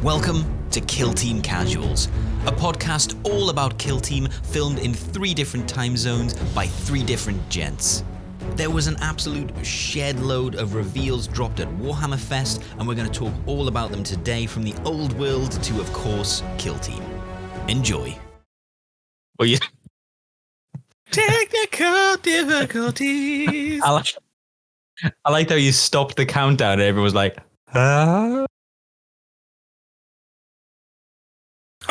Welcome to Kill Team Casuals, a podcast all about Kill Team filmed in 3 different time zones by 3 different gents. There was an absolute shed load of reveals dropped at Warhammer Fest, and we're going to talk all about them today, from the old world to, of course, Kill Team. Enjoy. Well, yeah. Technical difficulties. I like how you stopped the countdown and everyone was like, huh?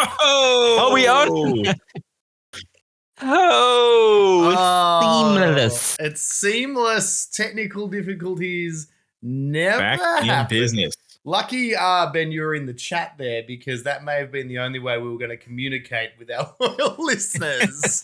Oh, Are we on? It's seamless. It's seamless. Technical difficulties never Back in happen. business. Lucky, Ben, you were in the chat there, because that may have been the only way we were going to communicate with our loyal listeners.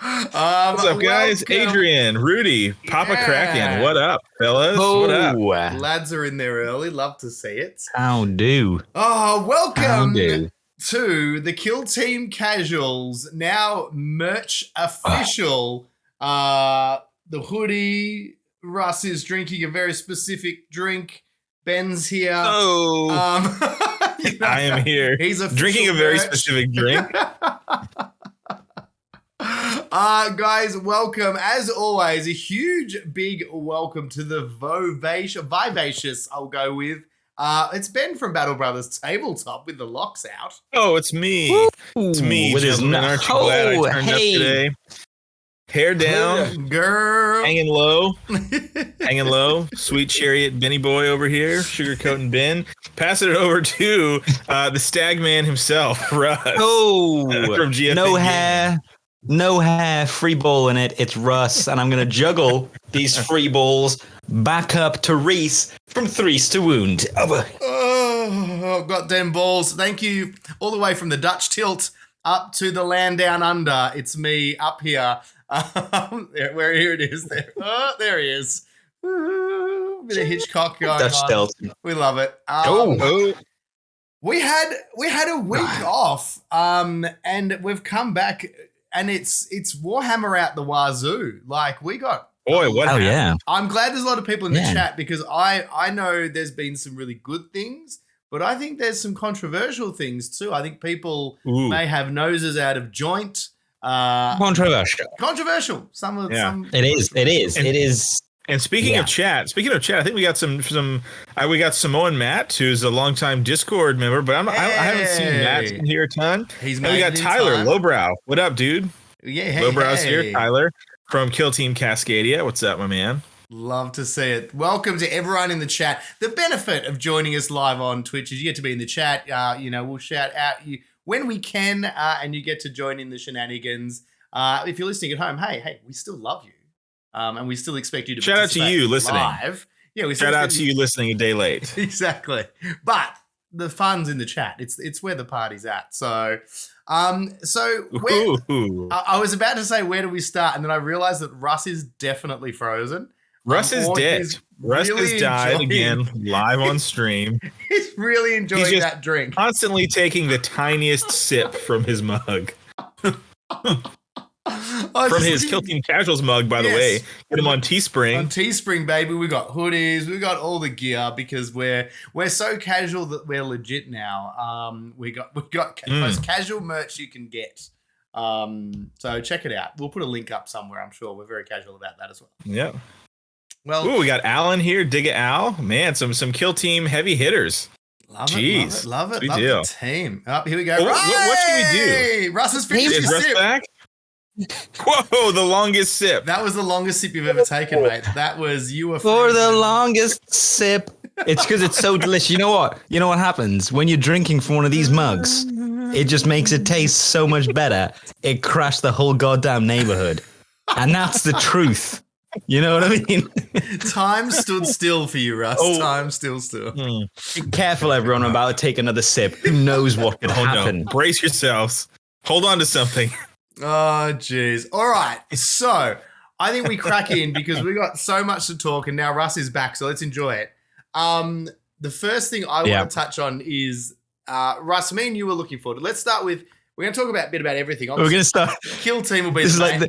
What's up, guys? welcome. Adrian, Rudy, Papa Yeah. Kraken. What up, fellas? What up? Lads are in there early. Love to see it. How do? Oh, welcome How do? to the Kill Team Casuals, now merch official. The hoodie, Russ is drinking a very specific drink. Ben's here. Oh, You know, I am here. He's Drinking a very merch. specific drink. Guys, welcome. As always, a huge, big welcome to the vivacious, I'll go with. It's Ben from Battle Brothers Tabletop with the locks out. Oh, it's me. It's me, With his gentlemen. nu- Aren't you glad I turned hey. up today? Hair down, Girl. hanging low. Hanging low. Sweet chariot Benny boy over here, sugarcoating Ben. Passing it over to the stag man himself, Russ. Oh, From GFA no hair, free ball in it. It's Russ, and I'm going to juggle these free balls back up to Rhys from Threes to Wound. Oh, got them balls. Thank you. All the way from the Dutch tilt up to the land down under. It's me up here. Here it is. There. Oh, there he is. Bit of Hitchcock going Dutch on. tilt. We love it. Oh, We had a week off, and we've come back, and it's Warhammer out the wazoo. Like, we got. boy, what Oh, happened? yeah. I'm glad there's a lot of people in the Yeah. chat, because I know there's been some really good things, but I think there's some controversial things too. I think people Ooh. may have noses out of joint. Controversial. Controversial. Some. It is. And speaking of chat, I think we got we got Samoan Matt, who's a longtime Discord member, but I haven't seen Matt in here a ton. He's And we made got it in Tyler time. Lowbrow. What up, dude? Yeah, hey, Lowbrow's hey. here. Tyler from Kill Team Cascadia. What's up, my man? Love to see it. Welcome to everyone in the chat. The benefit of joining us live on Twitch is you get to be in the chat. We'll shout out you when we can, and you get to join in the shenanigans. If you're listening at home, hey, we still love you, and we still expect you to Shout out to participate you listening. live. Yeah, we still Shout out expect to you listening a day late. Exactly. But the fun's in the chat. It's where the party's at. So Ooh. I was about to say, where do we start? And then I realized that Russ is definitely frozen. Russ is Or dead. he's Russ really has died enjoying- again live on stream. He's really enjoying He's just that drink. Constantly taking the tiniest sip from his mug. From his Kill Team Casuals mug, by the Yes. way. Get him on Teespring. On Teespring, baby, we got hoodies, we got all the gear, because we're so casual that we're legit now. We got the most casual merch you can get. So check it out. We'll put a link up somewhere. I'm sure we're very casual about that as well. Yep. Well, Ooh, we got Alan here. Digga Al. Man, some Kill Team heavy hitters. love Jeez. it, love it, Sweet love deal. the team. Up here we go. Well, what should we do? Russ has finished Is his Russ sip. back? Whoa, the longest sip. That was the longest sip you've ever taken, mate. That was you were For the frozen. longest sip. It's because it's so delicious. You know what? You know what happens when you're drinking from one of these mugs? It just makes it taste so much better. It crashed the whole goddamn neighborhood. And that's the truth. You know what I mean? Time stood still for you, Russ. Oh. Time still. Be careful, everyone. I'm about to take another sip. Who knows what could Oh, happen? no. Brace yourselves. Hold on to something. Oh, jeez. All right. So I think we crack in, because we got so much to talk, and now Russ is back, so let's enjoy it. The first thing I want to touch on is, Russ, me and you were looking forward to. Let's start with, we're going to talk about a bit about everything. We're going to start. Kill Team will be This the is like main.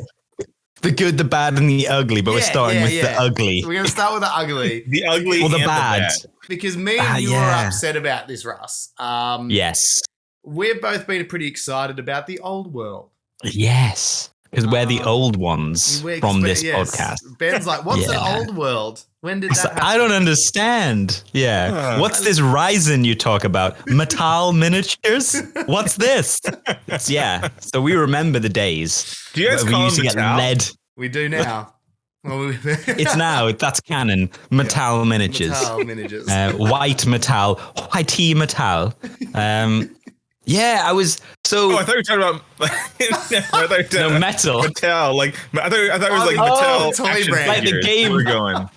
The good, the bad, and the ugly, but we're starting with the ugly. We're going to start with the ugly. The ugly Or the and bad. Because me and you were upset about this, Russ. Yes. We've both been pretty excited about the old world. Yes. Because we're the old ones from this podcast. Ben's like, what's an old world? When did that happen? I don't understand. Yeah. What's this Ryzen you talk about? Metal miniatures? What's this? So we remember the days. Do you guys we call used to get lead. We do now. It's now. That's canon. Metal miniatures. Metal miniatures. White metal. Whitey metal. Yeah, I was so. Oh, I thought you were talking about. Metal. Mattel. Like I thought it was like Mattel toy brand. Like the game. We're going.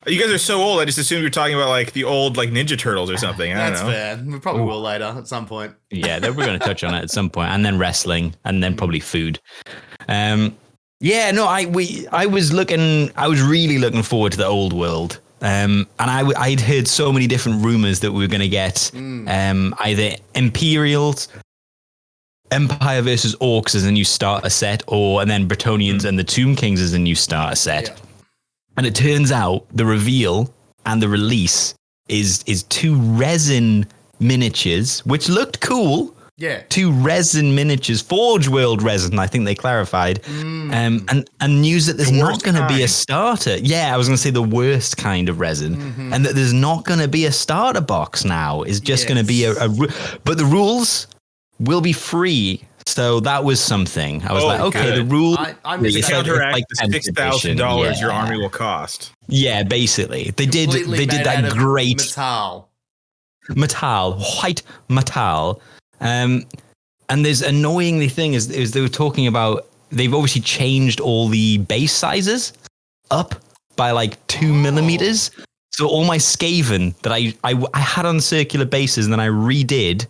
You guys are so old. I just assumed you were talking about like the old like Ninja Turtles or something. I don't know. That's fair. We probably will later at some point. Yeah, we're going to touch on it at some point, and then wrestling, and then probably food. I was really looking forward to the old world. And I'd heard so many different rumors that we were going to get either Imperials, Empire versus Orcs as a new starter set, and then Bretonnians and the Tomb Kings as a new starter set. Yeah. And it turns out the reveal and the release is 2 resin miniatures, which looked cool. Yeah. 2 resin miniatures, Forge World resin, I think they clarified. And news that there's not going to be a starter. Yeah, I was going to say the worst kind of resin. And that there's not going to be a starter box now. It's just going to be but the rules will be free. So that was something. I was like, okay, the rule. I'm to counteract the $6,000 your army will cost. Yeah, basically. They did that great. Metal, white metal. And there's annoyingly thing is they were talking about, they've obviously changed all the base sizes up by like 2 millimeters. So all my Skaven that I had on circular bases and then I redid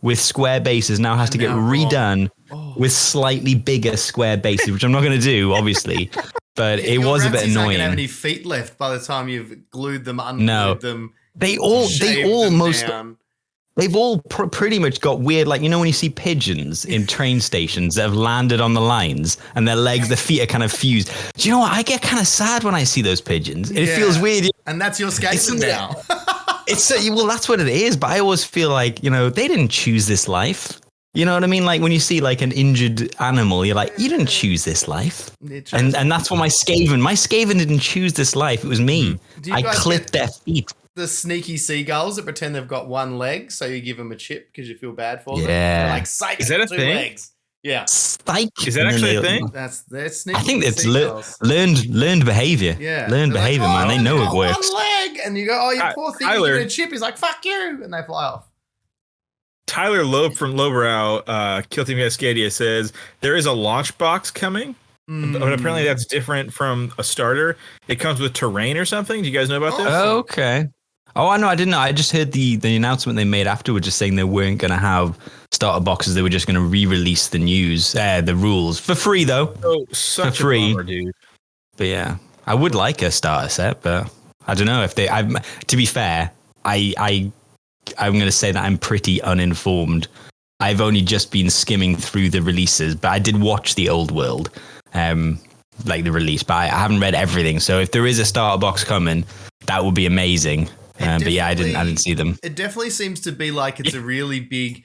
with square bases now has to get redone with slightly bigger square bases, which I'm not going to do, obviously. But it was a bit annoying. Not going to have any feet left by the time you've glued them, unglued them. They've all pretty much got weird, like, you know, when you see pigeons in train stations that have landed on the lines and their feet are kind of fused. Do you know what? I get kind of sad when I see those pigeons. It feels weird. And that's your Skaven now. Well, that's what it is. But I always feel like, you know, they didn't choose this life. You know what I mean? Like when you see like an injured animal, you're like, you didn't choose this life. And that's what my Skaven didn't choose this life. It was me. I clipped their feet. The sneaky seagulls that pretend they've got 1 leg, so you give them a chip because you feel bad for them. Yeah. They're like, psych, is that a 2 thing? legs. Yeah. Psych. Is that actually a thing? They're sneaky. I think it's learned behavior. Yeah. Learned behavior, man. They know it works. 1 leg. And you go, oh, you poor thing, you get a chip. He's like, fuck you. And they fly off. Tyler Loeb from Lowbrow, Kill Team Cascadia says there is a launch box coming, but apparently that's different from a starter. It comes with terrain or something. Do you guys know about this? Okay. Oh, I know. I didn't know. I just heard the announcement they made afterwards, just saying they weren't going to have starter boxes. They were just going to re-release the rules for free, though. Oh, such for free, a bummer, dude. But yeah, I would like a starter set, but I don't know if they. To be fair, I'm going to say that I'm pretty uninformed. I've only just been skimming through the releases, but I did watch the old world, like the release, but I haven't read everything. So if there is a starter box coming, that would be amazing. But yeah, I didn't see them. It definitely seems to be like it's a really big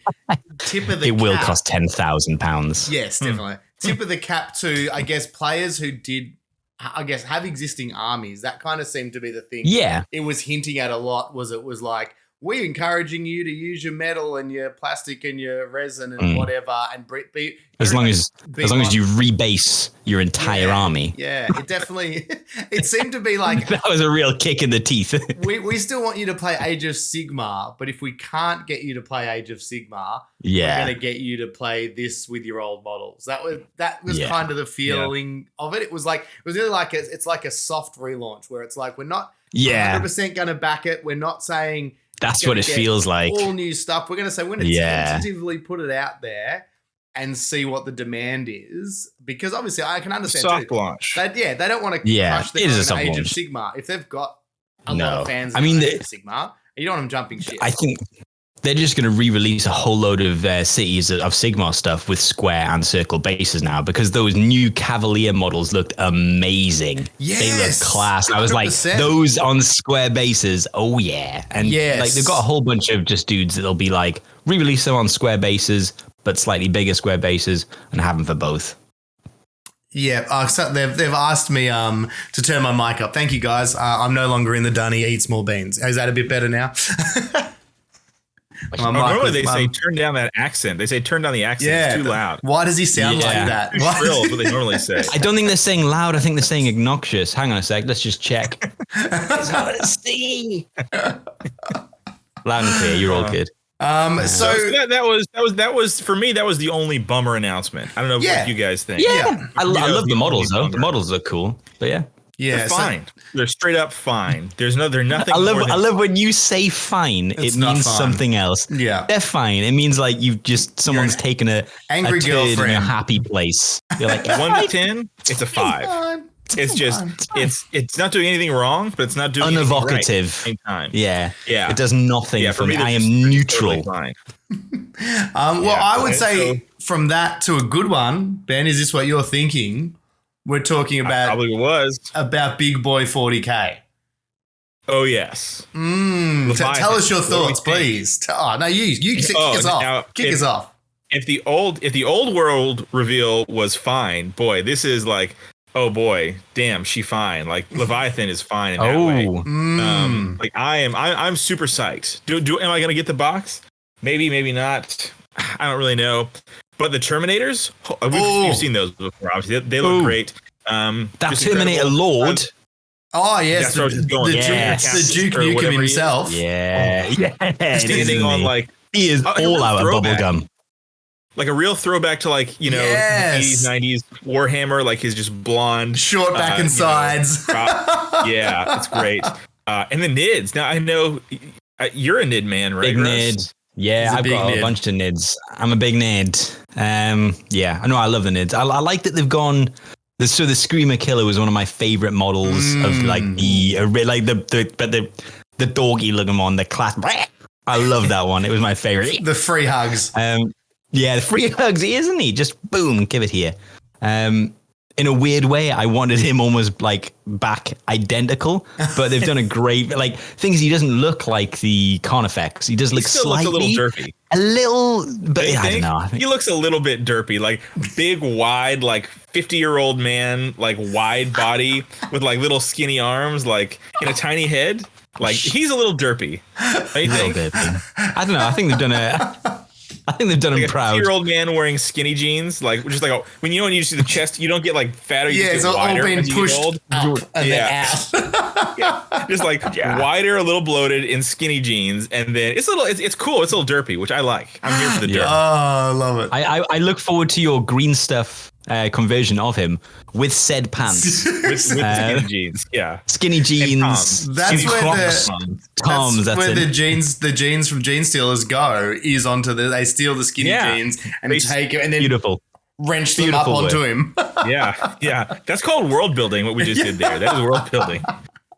tip of the cap. It will cost £10,000. Yes, definitely. Tip of the cap to, I guess, players who did, I guess, have existing armies. That kind of seemed to be the thing. Yeah. It was hinting at a lot, it was like, we're encouraging you to use your metal and your plastic and your resin and whatever, and be as long as you rebase your entire army. Yeah, it definitely. It seemed to be like that was a real kick in the teeth. we still want you to play Age of Sigmar, but if we can't get you to play Age of Sigmar, we're going to get you to play this with your old models. That was kind of the feeling of it. It was really like it's like a soft relaunch where it's like we're not 100% going to back it. We're not saying. That's what it feels like. All new stuff. We're going to say we're going to tentatively put it out there and see what the demand is, because obviously I can understand soft launch. They don't want to crush the Age of Sigmar if they've got a lot of fans. Age of Sigmar, you don't want them jumping shit. I think they're just going to re-release a whole load of cities of Sigmar stuff with square and circle bases now, because those new Cavalier models looked amazing. Yes, they look class. I was like, 100%. those on square bases, oh yeah. And Yes. like they've got a whole bunch of just dudes that'll be like, re-release them on square bases, but slightly bigger square bases, and have them for both. Yeah, so they've asked me to turn my mic up. Thank you, guys. I'm no longer in the dunny, eat small beans. Is that a bit better now? Normally they say turn down that accent. They say turn down the accent. Yeah, It's too loud. Why does he sound like that? Too shrill is what they normally say. I don't think they're saying loud. I think they're saying obnoxious. Hang on a sec. Let's just check. It's hard to see. Loud and clear. You're all good. So that was for me. That was the only bummer announcement. I don't know what you guys think. Yeah, I love the models though. bummer. The models look cool. But yeah, They're fine. They're straight up fine. They're nothing. I love when you say fine. It not means fun. something else. Yeah. They're fine. It means like someone's taken a angry turd girlfriend. in a happy place. You're like 1 to 10. It's a 5. It's just it's not doing anything wrong, but it's not doing anything right at the unevocative. same time. Yeah, Yeah. It does nothing Yeah, for me. they're I am just neutral. totally fine. I would say so- from that to a good one, Ben, is this what you're thinking? We're talking about Probably was. Big Boy 40K. Oh yes. Tell us your Leviathan, what do we thoughts, think? please. You kick Oh, us off. now, Kick us off. If the old world reveal was fine, boy, this is like, oh boy, damn, she fine. Like Leviathan is fine in that way. Like I'm super psyched. Am I gonna get the box? Maybe not. I don't really know. But the Terminators, we've seen those before. Obviously, they look great. That just Terminator incredible. Lord. Oh yes, That's where I was just going. the Duke Or Nukem whatever he is. himself. Yeah, Standing on like he is like a all real out of throwback. bubblegum. Like a real throwback to like, Yes. 80s, 90s Warhammer, like his just blonde. Short back and sides. Yeah, it's great. And the nids. Now I know you're a nid man, right? Big Russ? nid. Yeah, He's a I've big got nid. a bunch of nids. I'm a big nid. Yeah, I know. I love the nids. I like that they've gone. The Screamer Killer was one of my favorite models of like the doggy looking one, the class. I love that one. It was my favorite. The free hugs. Yeah, the free hugs, isn't he? Just boom, give it here. In a weird way, I wanted him almost like back identical, but they've done a great like things. He doesn't look like the Carnifex. He does look Still slightly looks a little derpy. a little, but You I don't think? know. I think He looks a little bit derpy, like big, wide, like 50-year-old man, like wide body with like little skinny arms, like in a tiny head. Like he's a little derpy. Don't you a little think? bit. I don't know. I think they've done Like him a proud. 50-year-old man wearing skinny jeans, like just like when you see the chest, you don't get like fatter, you Yeah, just it's get all wider been as you get pushed old. up and Yeah. then out. Just like wider, a little bloated in skinny jeans, and then it's cool. It's a little derpy, which I like. I'm here for the Yeah. derp. Oh, I love it. I look forward to your green stuff conversion of him with said pants, With skinny jeans, yeah. skinny jeans. Toms. That's skinny where Crocs, Toms. That's where it. the jeans from Jean Stealers go is onto they steal the skinny Yeah. jeans and They- take it and then Beautiful. wrench them Beautiful up onto way. him. Yeah. That's called world building. What we just did there. That is world building.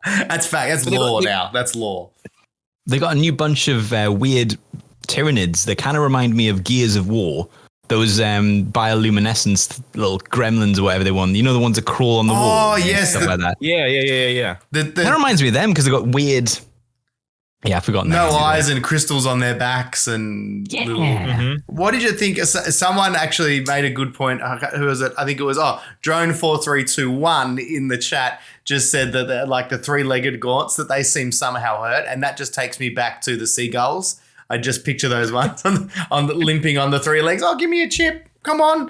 That's fact. That's law now. That's law. They got a new bunch of weird Tyranids that kind of remind me of Gears of War. Those bioluminescence little gremlins or whatever they want. You know, the ones that crawl on the wall. Oh, and yes, stuff like that. Yeah. That reminds me of them because they got weird. Yeah, I've forgotten. No names of eyes them. and crystals on their backs and Yeah. little. What did you think? Someone actually made a good point. Who was it? I think it was Drone4321 in the chat just said that they're like the 3-legged gaunts that they seem somehow hurt, and that just takes me back to the seagulls. I just picture those ones limping on the 3 legs. Oh, give me a chip. Come on.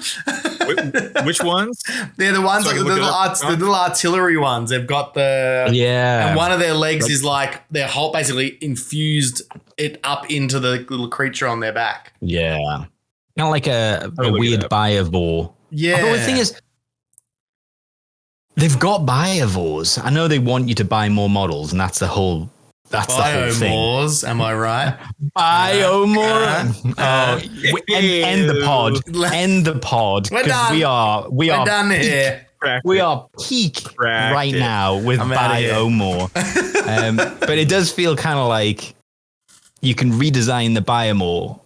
Which ones? They're the ones, So I the can look it up. the little artillery ones. They've got the Yeah. and one of their legs is like their whole basically infused it up into the little creature on their back. Yeah. Kind of like a look it weird up. biovore. Yeah. But the thing is, they've got biovores. I know they want you to buy more models, and that's the whole thing. Biomores, am I right? Biomore. End the pod. End the pod. We're 'cause done. We We're are done here. We are peak Cracked right it. now with I'm outta here. Biomore. But it does feel kind of like you can redesign the biome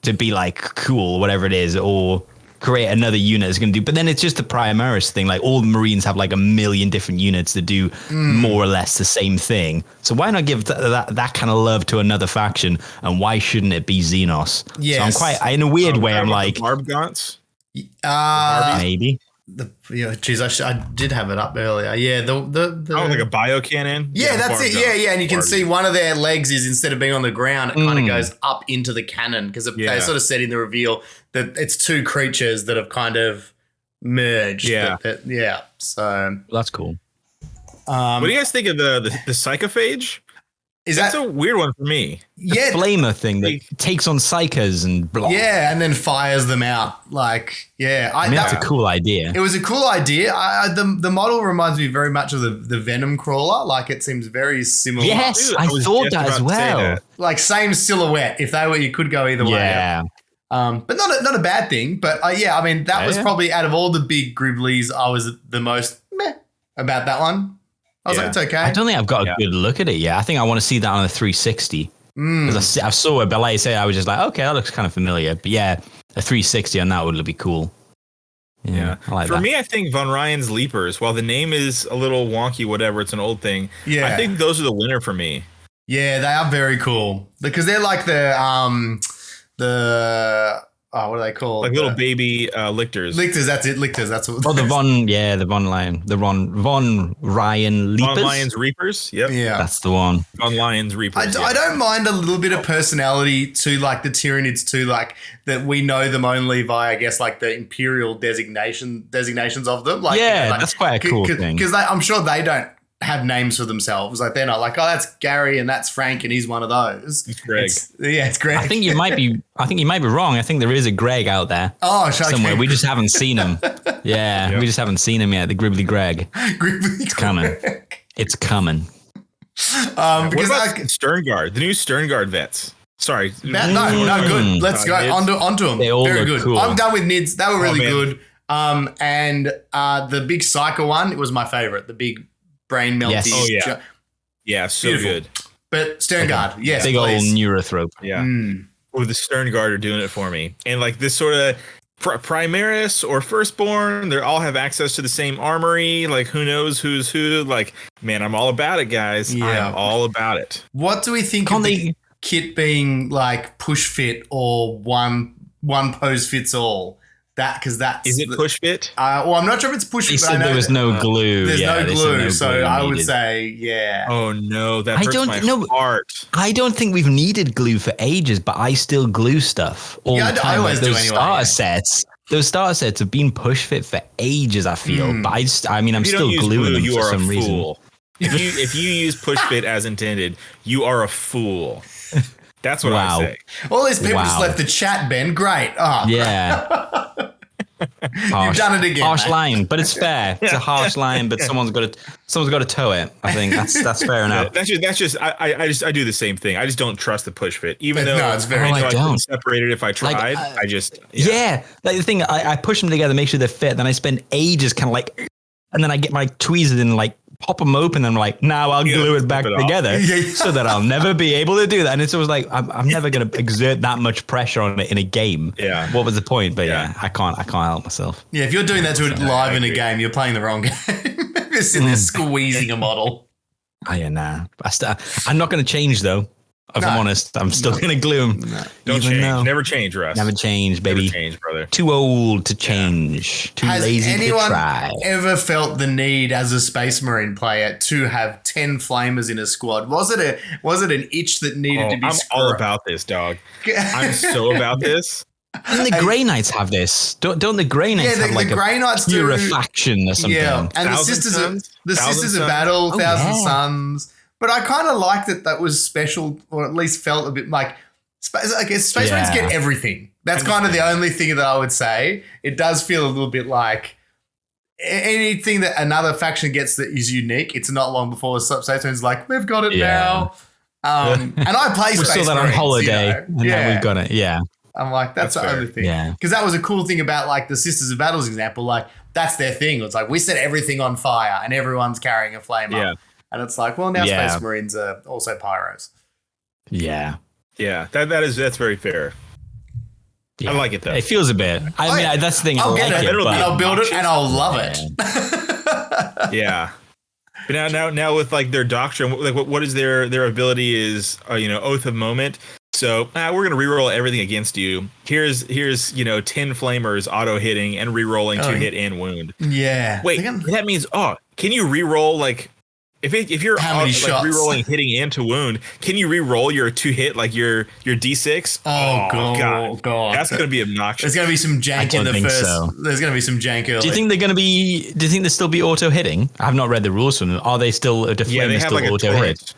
to be like cool, whatever it is, or create another unit that's going to do. But then it's just the Primaris thing. Like all the Marines have like a million different units that do more or less the same thing. So why not give that kind of love to another faction? And why shouldn't it be Xenos? Yes. So I'm quite, in a weird way, I'm like, Barb Gaunts? maybe. I did have it up earlier. Yeah, the like a bio cannon. Yeah, that's it. Yeah, and you can see one of their legs is, instead of being on the ground, it kind of goes up into the cannon, because they sort of said in the reveal that it's two creatures that have kind of merged. Yeah, So that's cool. What do you guys think of the psychophage? That's a weird one for me. The flamer thing that takes on psychos and blah. Yeah, and then fires them out. Like, that's a cool idea. It was a cool idea. The model reminds me very much of the Venom crawler. Like, it seems very similar. Yes, I thought that as well. Like, same silhouette. If they were, you could go either way. Yeah. But not a bad thing. But I mean, that was probably, out of all the big Griblies, I was the most meh about that one. I was like, it's okay. I don't think I've got a good look at it yet. I think I want to see that on a 360. Because I saw it, but like I say, I was just like, okay, that looks kind of familiar. But yeah, a 360 on that would be cool. Yeah, I like for that. me, I think Von Ryan's Leapers, while the name is a little wonky, whatever, it's an old thing. Yeah, I think those are the winner for me. Yeah, they are very cool because they're like the what are they called? Like little baby lictors. Lictors, that's it. Lictors, that's what. Oh, the Von Ryan Leapers. Von Lyon's Reapers. Yep. Yeah, that's the one. Von Lyon's Reapers. I don't mind a little bit of personality to like the Tyranids too, like that we know them only via, I guess, like the Imperial designations of them. Like, that's quite a cool thing. Because I'm sure they don't have names for themselves. Like, they're not like, oh, that's Gary and that's Frank and he's one of those. It's Greg. It's Greg. I think you might be wrong. I think there is a Greg out there. Oh, somewhere. We just haven't seen him. Yeah, we just haven't seen him yet. The Gribbly Greg. It's coming. It's coming. Because what about Sterngard? The new Sterngard vets. Sorry. No, good. Let's go onto them. They all Very look good. cool. I'm done with Nids. They were really good. And the big Psycho one, it was my favorite. The big brain melty. Yes. Oh, yeah. Yeah, so Beautiful. good. But Sterngard, yes, big please. old neurothrope. Yeah. Or the Sterngard are doing it for me. And like this sort of Primaris or Firstborn, they all have access to the same armory. Like, who knows who's who? Like, man, I'm all about it, guys. Yeah. I'm all about it. What do we think of the kit being like push fit or one pose fits all? Is it push fit? Well, I'm not sure if it's push fit. They said there was no glue. There's no glue, so I would say, yeah. Oh no, that hurts my heart. I don't think we've needed glue for ages, but I still glue stuff all the time. I always do anyway. Those starter sets have been push fit for ages, I feel. But I'm still gluing them for some reason. If you use push fit as intended, you are a fool. That's what I say. All these people just left the chat, Ben. Great. Oh, yeah. You've done it again. Harsh line, but it's fair. It's a harsh line, but someone's got to toe it. I think that's fair enough. That's just I do the same thing. I just don't trust the push fit, even though it's very. I couldn't separate it if I tried. Like the thing, I push them together, make sure they're fit. Then I spend ages kind of like, and then I get my tweezers and like pop them open, and I'm like, now I'll glue it back together so that I'll never be able to do that. And it's always like, I'm never going to exert that much pressure on it in a game. Yeah. What was the point? But I can't help myself. Yeah. If you're doing that to it live in a game, you're playing the wrong game. You're sitting there squeezing a model. I'm not going to change though. If I'm honest, I'm still going to glue them. No. Don't change. Never change, Russ. Never change, baby. Never change, brother. Too old to change. Too lazy to try. Has anyone ever felt the need as a Space Marine player to have 10 flamers in a squad? Was it an itch that needed to be I'm all about this, dog. I'm so about this. And the Grey Knights have this. Don't the Grey Knights have like the Grey Knights purifaction or something? Yeah, and the Sisters of Battle, Thousand Suns. But I kind of liked that was special, or at least felt a bit like, I guess Space Marines get everything. That's kind of the only thing that I would say. It does feel a little bit like anything that another faction gets that is unique. It's not long before Space Marines like, we've got it now. And I play Space Marines. We saw that on holiday, and now we've got it. Yeah. I'm like, that's the only thing. Yeah. Because that was a cool thing about like the Sisters of Battles example. Like, that's their thing. It's like, we set everything on fire and everyone's carrying a flame up. And it's like, well, now Space Marines are also pyros. Yeah. Yeah, that's very fair. Yeah. I like it though. It feels a bit. I mean, that's the thing. I'll I get like it, it, and but I'll build it, and I'll love it. Yeah. But now with like their doctrine, like what is their ability is Oath of Moment. So we're gonna reroll everything against you. Here's 10 flamers auto hitting and rerolling to hit and wound. Yeah. Wait, that means can you reroll like if you're how many shots? Rerolling hitting and to wound? Can you reroll your 2 hit like your D6? Oh god, that's gonna be obnoxious. There's gonna be some jank in the first. So. There's gonna be some jank early. Do you think they're gonna be? Do you think they'll still be auto hitting? I've not read the rules from them. Are they still? Yeah, they have like auto a torrent. hit?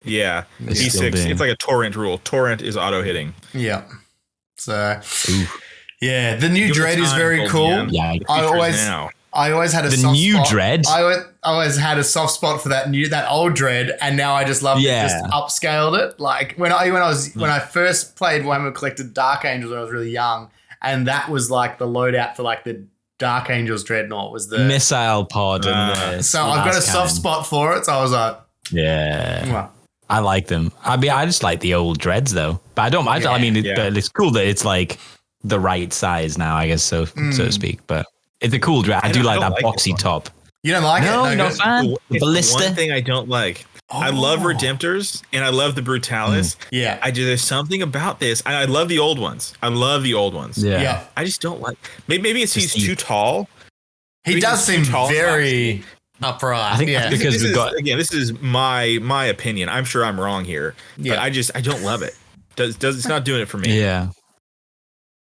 Yeah, D6. It's like a torrent rule. Torrent is auto hitting. Yeah. So. Yeah, the new dread is very cool. Yeah, I always had a the soft new spot. dread. I always had a soft spot for that old dread, and now I just love it. Just upscaled it. Like when I first played Warhammer Collected Dark Angels when I was really young, and that was like the loadout for like the Dark Angels Dreadnought was the missile pod. So I've got a soft spot for it. So I was like, well, I like them. I mean, I just like the old dreads though, but I don't. But it's cool that it's like the right size now, I guess so to speak. But it's a cool dread. I do like that boxy top. You don't like it? No, you're not a fan. The ballista. One thing I don't like. I love Redemptors and I love the Brutalis. Yeah. There's something about this. I love the old ones. Yeah. I just don't like. Maybe it's he's too tall. He does seem very upright. I think because this is my opinion. I'm sure I'm wrong here, but I don't love it. It's not doing it for me. Yeah.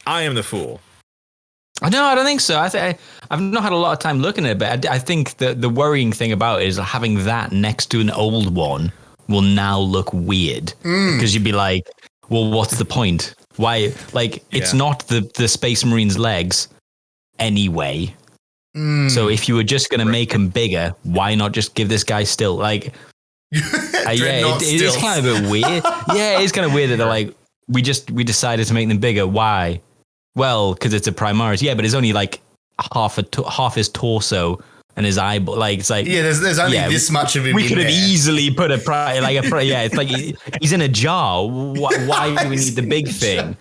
I am the fool. No, I don't think so. I've not had a lot of time looking at it, but I think the worrying thing about it is having that next to an old one will now look weird because you'd be like, well, what's the point? Why? Like, it's not the Space Marine's legs anyway. So if you were just going to make him bigger, why not just give this guy still like? It is kind of a bit weird. Yeah, it's kind of weird that they're like, we decided to make them bigger. Why? Well, because it's a Primaris. Yeah, but it's only like half his torso and his eyeball. Like it's like there's only this much of him. We could have easily put it's like he's in a jar. Why do we need the big thing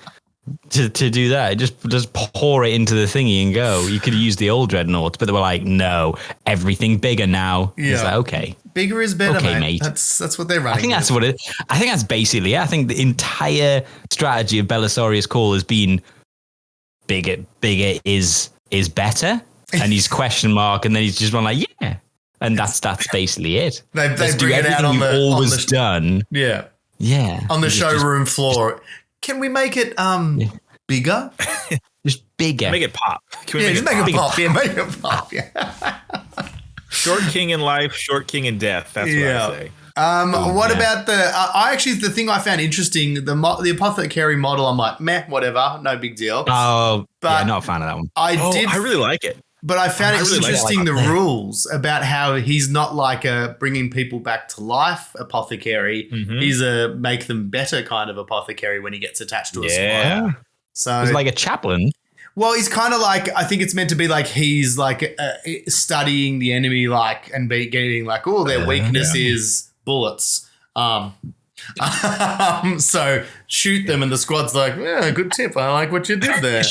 to do that? Just pour it into the thingy and go. You could have used the old dreadnoughts, but they were like, no, everything bigger now. Yeah. It's like, okay. Bigger is better, mate. That's what they're running. I think that's what it. I think that's basically it. I think the entire strategy of Belisarius Call has been bigger is better, and he's question mark, and then he's just one like and that's basically it. They bring it out on the always done. Yeah on the showroom floor. Can we make it bigger? Just bigger. Make it pop. Make it pop. Yeah, make it pop. Yeah. Short king in life, short king in death. That's what I say. What about the thing I found interesting, the apothecary model, I'm like, meh, whatever, no big deal. Oh, but not a fan of that one. I really like it. But I found it interesting the rules about how he's not like a bringing people back to life apothecary. Mm-hmm. He's a make them better kind of apothecary when he gets attached to a squad. So he's like a chaplain. Well, he's kind of like, I think it's meant to be like he's like studying the enemy, like, and getting like, oh, their weakness is bullets. So shoot them, and the squad's like, yeah, good tip. I like what you did there.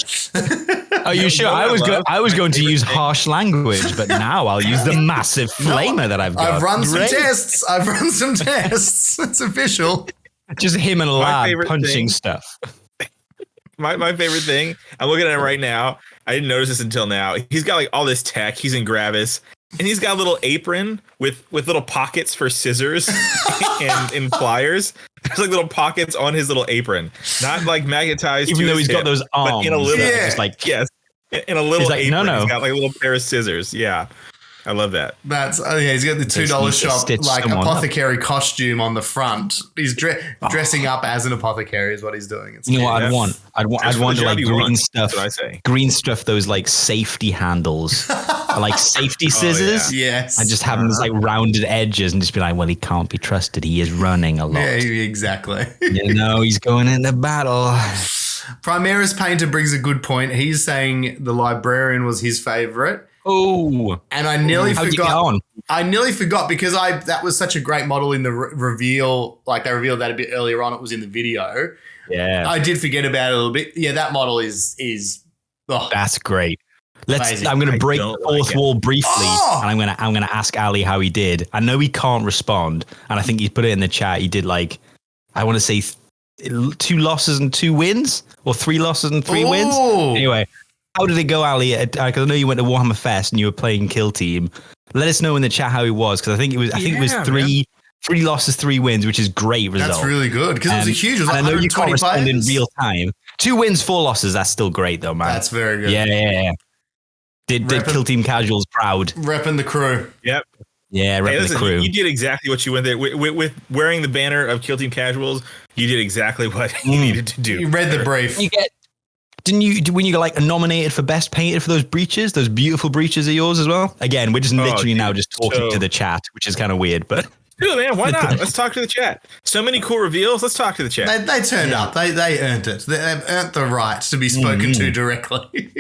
Are you sure? I was going to use harsh language, but now I'll use the massive flamer that I've got. I've run some tests. It's official. Just him in a lab punching stuff. My favorite thing, I'm looking at it right now. I didn't notice this until now. He's got like all this tech. He's in Gravis, and he's got a little apron with little pockets for scissors and pliers. There's like little pockets on his little apron, not like magnetized. Even though he's got those arms, in a little, just like in a little like, apron. No. He's got like a little pair of scissors. Yeah. I love that. That's he's got the $2 shop like apothecary costume on the front. He's dressing up as an apothecary is what he's doing. You know what I'd want? I'd want like green stuff. That's what I say. Green stuff. Those like safety handles, like safety scissors. Yes. I just have them as like rounded edges and just be like, well, he can't be trusted. He is running a lot. Yeah, exactly. He's going into battle. Primaris Painter brings a good point. He's saying the librarian was his favorite. Oh, and I nearly how'd you get forgot. on? I nearly forgot because that was such a great model in the reveal. Like they revealed that a bit earlier on. It was in the video. Yeah, I did forget about it a little bit. Yeah, that model is that's great. Amazing. I'm going to break don't the fourth wall briefly, Oh! and I'm going to ask Ali how he did. I know he can't respond, and I think he put it in the chat. He did like, I want to say 2 losses and 2 wins, or 3 losses and 3 wins. Anyway, how did it go, Ali? Because I know you went to Warhammer Fest and you were playing Kill Team. Let us know in the chat how it was, because I think it was 3 losses, 3 wins, which is great result. That's really good because it was a huge. It was like and I know you can't 120 respond in players. real time. 2 wins, 4 losses. That's still great, though, man. That's very good. Yeah. Did Kill Team Casuals proud? Repping the crew. Yep. Yeah, repping the crew. You did exactly what you went there with wearing the banner of Kill Team Casuals. You did exactly what you needed to do. You read the brief. When you got like nominated for best painted for those breaches, those beautiful breaches of yours as well? Again, we're just literally now just talking to the chat, which is kind of weird, but Dude, man, why not? Let's talk to the chat. So many cool reveals. Let's talk to the chat. They turned up. They earned it. They've earned the right to be spoken to directly.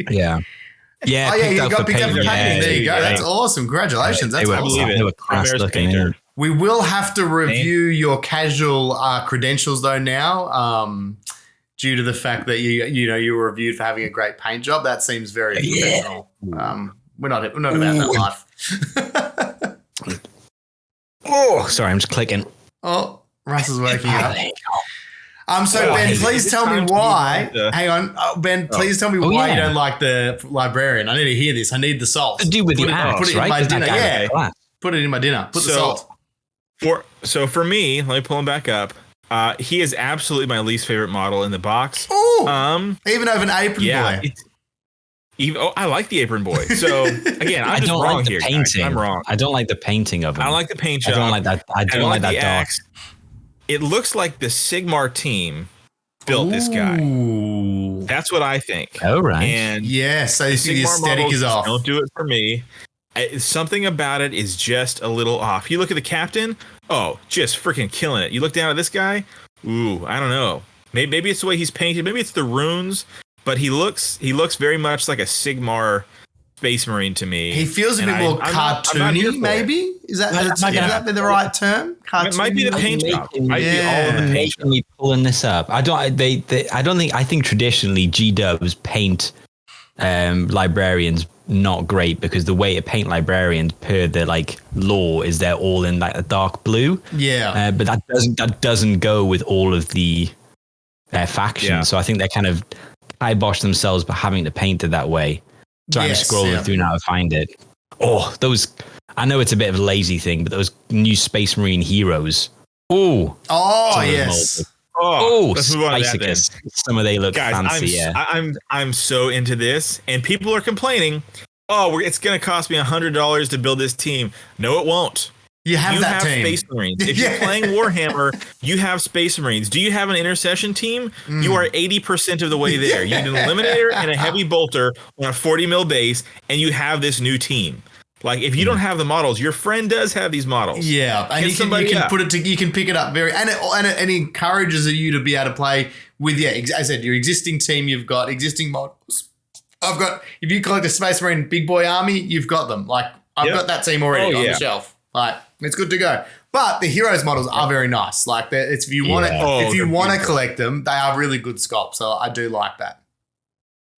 yeah. Yeah, Oh yeah, you got for picked up for painting. painting. There you go. Yeah. That's awesome. Congratulations. That's awesome. They were class looking. Yeah. We will have to review your casual credentials though now, due to the fact that you were reviewed for having a great paint job. That seems very professional. We're not about that life. Oh, sorry, I'm just clicking. Oh, Russ is waking up. So Well, Ben, hey, please it's tell me time to why. move on to- Hang on, Ben. Please tell me why you don't like the librarian. I need to hear this. I need the salt. To do with Put the it- axe, put it in right? my 'Cause that dinner. guy was Yeah, class. put it in my dinner. Put the salt. For me, let me pull him back up. He is absolutely my least favorite model in the box. Ooh, even over an apron boy. I like the apron boy. So again, I'm I just don't wrong like the here. guys. painting. I'm wrong. I don't like the painting of him. I like the paint I job. don't like that. I don't like that the dark. axe. It looks like the Sigmar team built this guy. Ooh. That's what I think. Oh, right. And Yeah, so the Sigmar aesthetic models is off. Don't do it for me. Something about it is just a little off. You look at the captain. Oh, just freaking killing it. You look down at this guy. Ooh, I don't know. Maybe it's the way he's painted. Maybe it's the runes. But he looks very much like a Sigmar Space Marine to me. He feels a bit more I'm not here cartoony, for it. maybe? Is that the right term? It might be the paint job. It might be all of the paint job. Making me pulling this up. I think traditionally G-dubs paint librarians not great, because the way to paint librarians per the like law is they're all in like a dark blue. Yeah. But that doesn't go with all of the factions. Yeah. So I think they kind of kibosh themselves by having to paint it that way. So I'm scrolling through now to find it. Oh, those! I know it's a bit of a lazy thing, but those new Space Marine heroes. Oh, Yes. oh, let's move on to that then. Spicicus. Some of they look Guys, fancy. I'm so into this, and people are complaining. Oh, it's going to cost me $100 to build this team. No, it won't. You have that team. Space Marines. If you're playing Warhammer, you have Space Marines. Do you have an intercession team? You are 80% of the way there. You need an eliminator and a heavy bolter on a 40 mil base, and you have this new team. Like, if you don't have the models, your friend does have these models. Yeah, and you can put it to, you can pick it up and it encourages you to be able to play with as I said, your existing team. You've got existing models. If you collect a Space Marine big boy army, you've got them. Like I've got that team already on the shelf. Like it's good to go. But the heroes models are very nice. Like it's if you want to collect them, they are really good sculpts. So I do like that.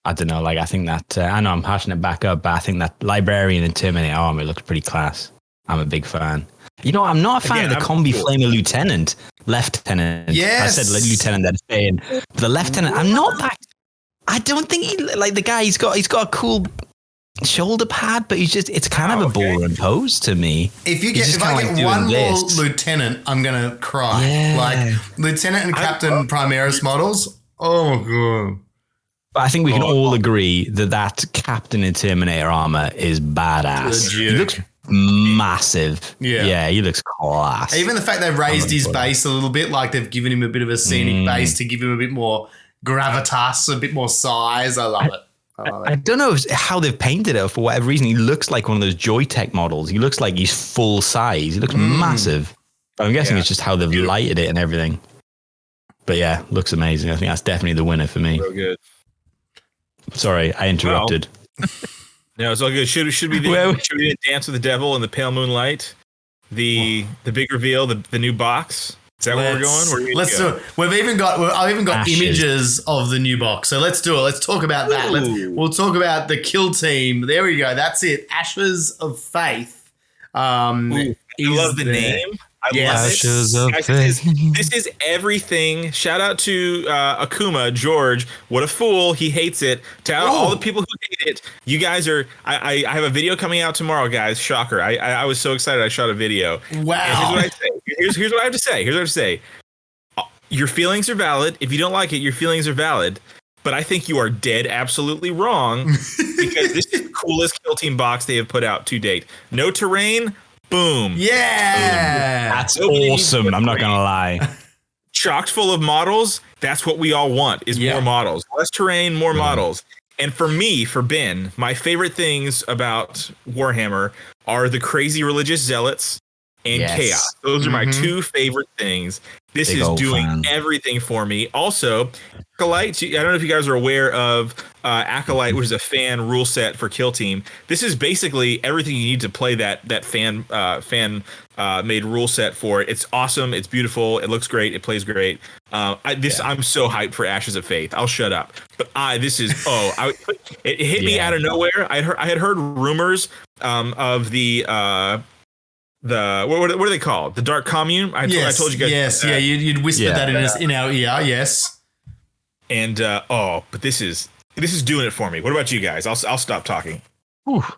I don't know. Like I think that I know I'm hashing it back up, but I think that Librarian and Terminator armor looks pretty class. I'm a big fan. You know, I'm not a fan of the combi flamer lieutenant. Yes, I said lieutenant. That's saying the lieutenant. I'm not that. I don't think the guy. He's got a cool shoulder pad, but it's kind of a boring pose to me. If I get one more lieutenant, I'm gonna cry. Yeah. Like lieutenant and captain Primaris models. Oh my god. But I think we can all agree that Captain in Terminator armor is badass. He looks massive. Yeah, he looks class. Even the fact they've raised his base a little bit, like they've given him a bit of a scenic base to give him a bit more gravitas, a bit more size. I love it. I don't know how they've painted it. For whatever reason, he looks like one of those Joytech models. He looks like he's full size. He looks massive. But I'm guessing it's just how they've lighted it and everything. But yeah, looks amazing. I think that's definitely the winner for me. So good. Sorry, I interrupted. No, it's all good. Should we dance with the devil in the pale moonlight? The big reveal, the new box. Is that where we're going? Let's do it. I've even got images of the new box. So let's do it. Let's talk about that. We'll talk about the kill team. There we go. That's it. Ashes of Faith. I love the name. Ashes of Faith. This is everything. Shout out to Akuma, George. What a fool. He hates it. To all the people who hate it, you guys are. I have a video coming out tomorrow, guys. Shocker. I was so excited I shot a video. Wow. And here's what I say. Here's what I have to say. Your feelings are valid. If you don't like it, your feelings are valid. But I think you are dead absolutely wrong because this is the coolest kill team box they have put out to date. No terrain. Boom. Yeah. Boom. That's awesome. I'm not going to lie. Chocked full of models. That's what we all want is more models. Less terrain, more models. And for me, for Ben, my favorite things about Warhammer are the crazy religious zealots and chaos. Those are my two favorite things. This is doing everything for me. Also, Acolytes, I don't know if you guys are aware of Acolyte, which is a fan rule set for Kill Team. This is basically everything you need to play that fan made rule set for it. It's awesome. It's beautiful. It looks great. It plays great. I'm so hyped for Ashes of Faith. I'll shut up. But it hit me out of nowhere. I had heard rumors of the what are they called? The Dark Commune. I told you guys. Yes, you'd whispered that in our ear. Yes. And but this is doing it for me. What about you guys? I'll stop talking.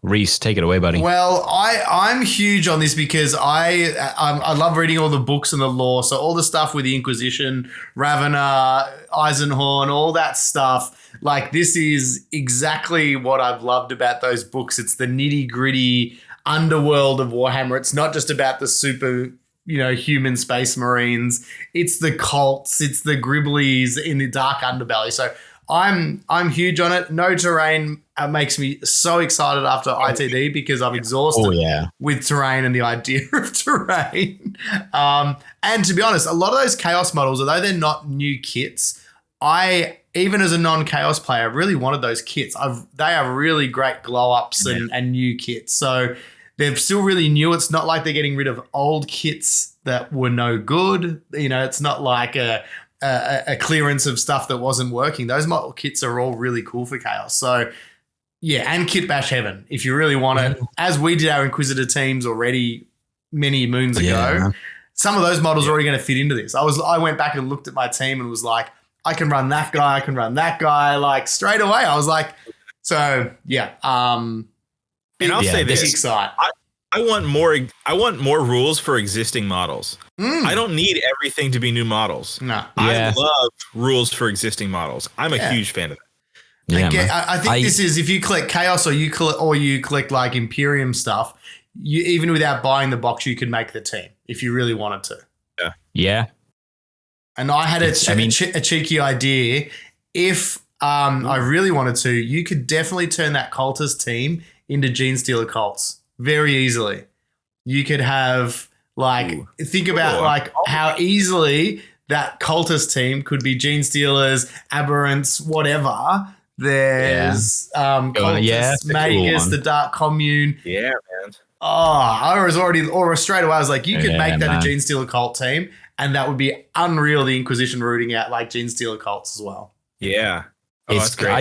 Rhys, take it away, buddy. Well, I'm huge on this because I love reading all the books and the lore. So all the stuff with the Inquisition, Ravener, Eisenhorn, all that stuff. Like this is exactly what I've loved about those books. It's the nitty gritty underworld of Warhammer. It's not just about the super, human space marines. It's the cults. It's the Gribblies in the dark underbelly. So I'm huge on it. No terrain makes me so excited after ITD because I'm exhausted with terrain and the idea of terrain. And to be honest, a lot of those chaos models, although they're not new kits, even as a non-chaos player, really wanted those kits. They are really great glow-ups and new kits. So they're still really new. It's not like they're getting rid of old kits that were no good. It's not like a clearance of stuff that wasn't working. Those model kits are all really cool for chaos. So and Kit Bash Heaven, if you really want it, as we did our Inquisitor teams already many moons ago, some of those models are already going to fit into this. I went back and looked at my team and was like, I can run that guy. I can run that guy. Like straight away, I was like, so and I'll say this: excited. I want more rules for existing models. I don't need everything to be new models. No, I love rules for existing models. I'm a huge fan of that. Yeah, I think this is if you collect Chaos or you collect like Imperium stuff. You even without buying the box, you could make the team if you really wanted to. Yeah. And I had a cheeky idea. If I really wanted to, you could definitely turn that cultist team into Gene Stealer cults very easily. You could have think about how easily that cultist team could be Gene Stealers, Aberrants, whatever. There's cultists, Magus, the Dark Commune. Yeah, man. Oh, I was straight away. I was like, you could make that a Gene Stealer cult team, and that would be unreal. The Inquisition rooting out like Gene Stealer cults as well. Yeah, that's great.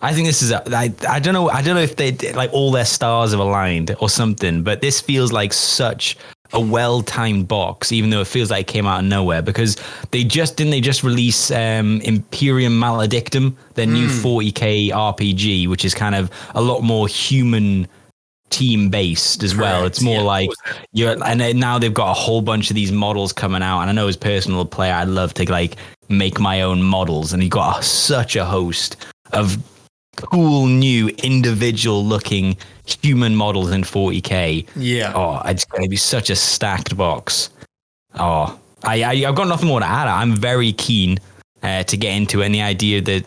I think this is I don't know if they like all their stars have aligned or something, but this feels like such a well-timed box, even though it feels like it came out of nowhere, because they just release Imperium Maledictum, their new 40k RPG, which is kind of a lot more human team based as well. It's more like and now they've got a whole bunch of these models coming out, and I know as a personal player I'd love to like make my own models, and you've got such a host of cool new individual looking human models in 40k. It's going to be such a stacked box. I've got nothing more to add. I'm very keen to get into it, and the idea that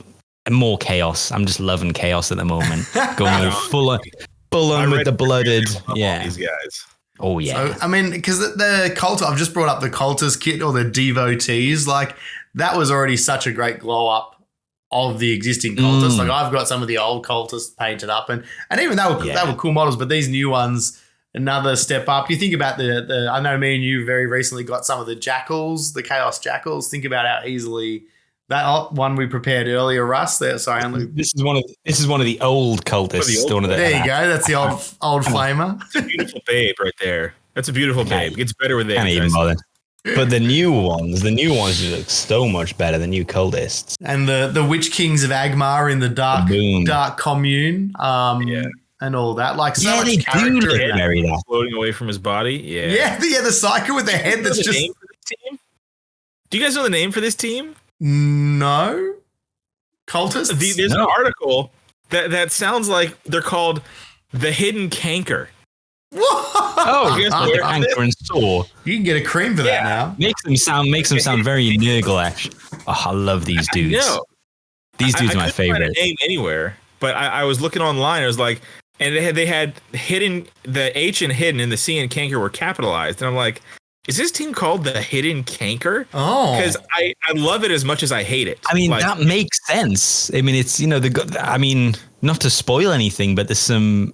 more chaos. I'm just loving chaos at the moment. Going full on with the blooded. These guys. Oh yeah. So, I mean, because the cult, I've just brought up the cultist kit or the devotees. Like that was already such a great glow up of the existing cultists. Like I've got some of the old cultists painted up, and even they were cool models, but these new ones, another step up. You think about the I know me and you very recently got some of the jackals, the chaos jackals. Think about how easily that one we prepared earlier, Russ. There, sorry, this is one of the old cultists. There you go. That's the old flamer. It's a beautiful babe right there. That's a beautiful babe. It gets better with age. Can't even bother. But the new ones just look so much better. The new cultists and the Witch Kings of Agmar in the dark commune, and all that. Like so much character in that. Floating away from his body. Yeah. The psycho with the head that's just. Name for this team? Do you guys know the name for this team? No. Cultists. There's an article that sounds like they're called the Hidden Canker. Oh, Anchor and Saw. You can get a cream for that now. Makes them sound very Nurgle-esque. Oh, I love these dudes. These dudes are my favorite. Find a name anywhere, but I was looking online. I was like, and they had hidden, the H and hidden and the C and canker were capitalized, and I'm like, is this team called the Hidden Canker? Oh, because I love it as much as I hate it. I mean, that makes sense. I mean, it's not to spoil anything, but there's some.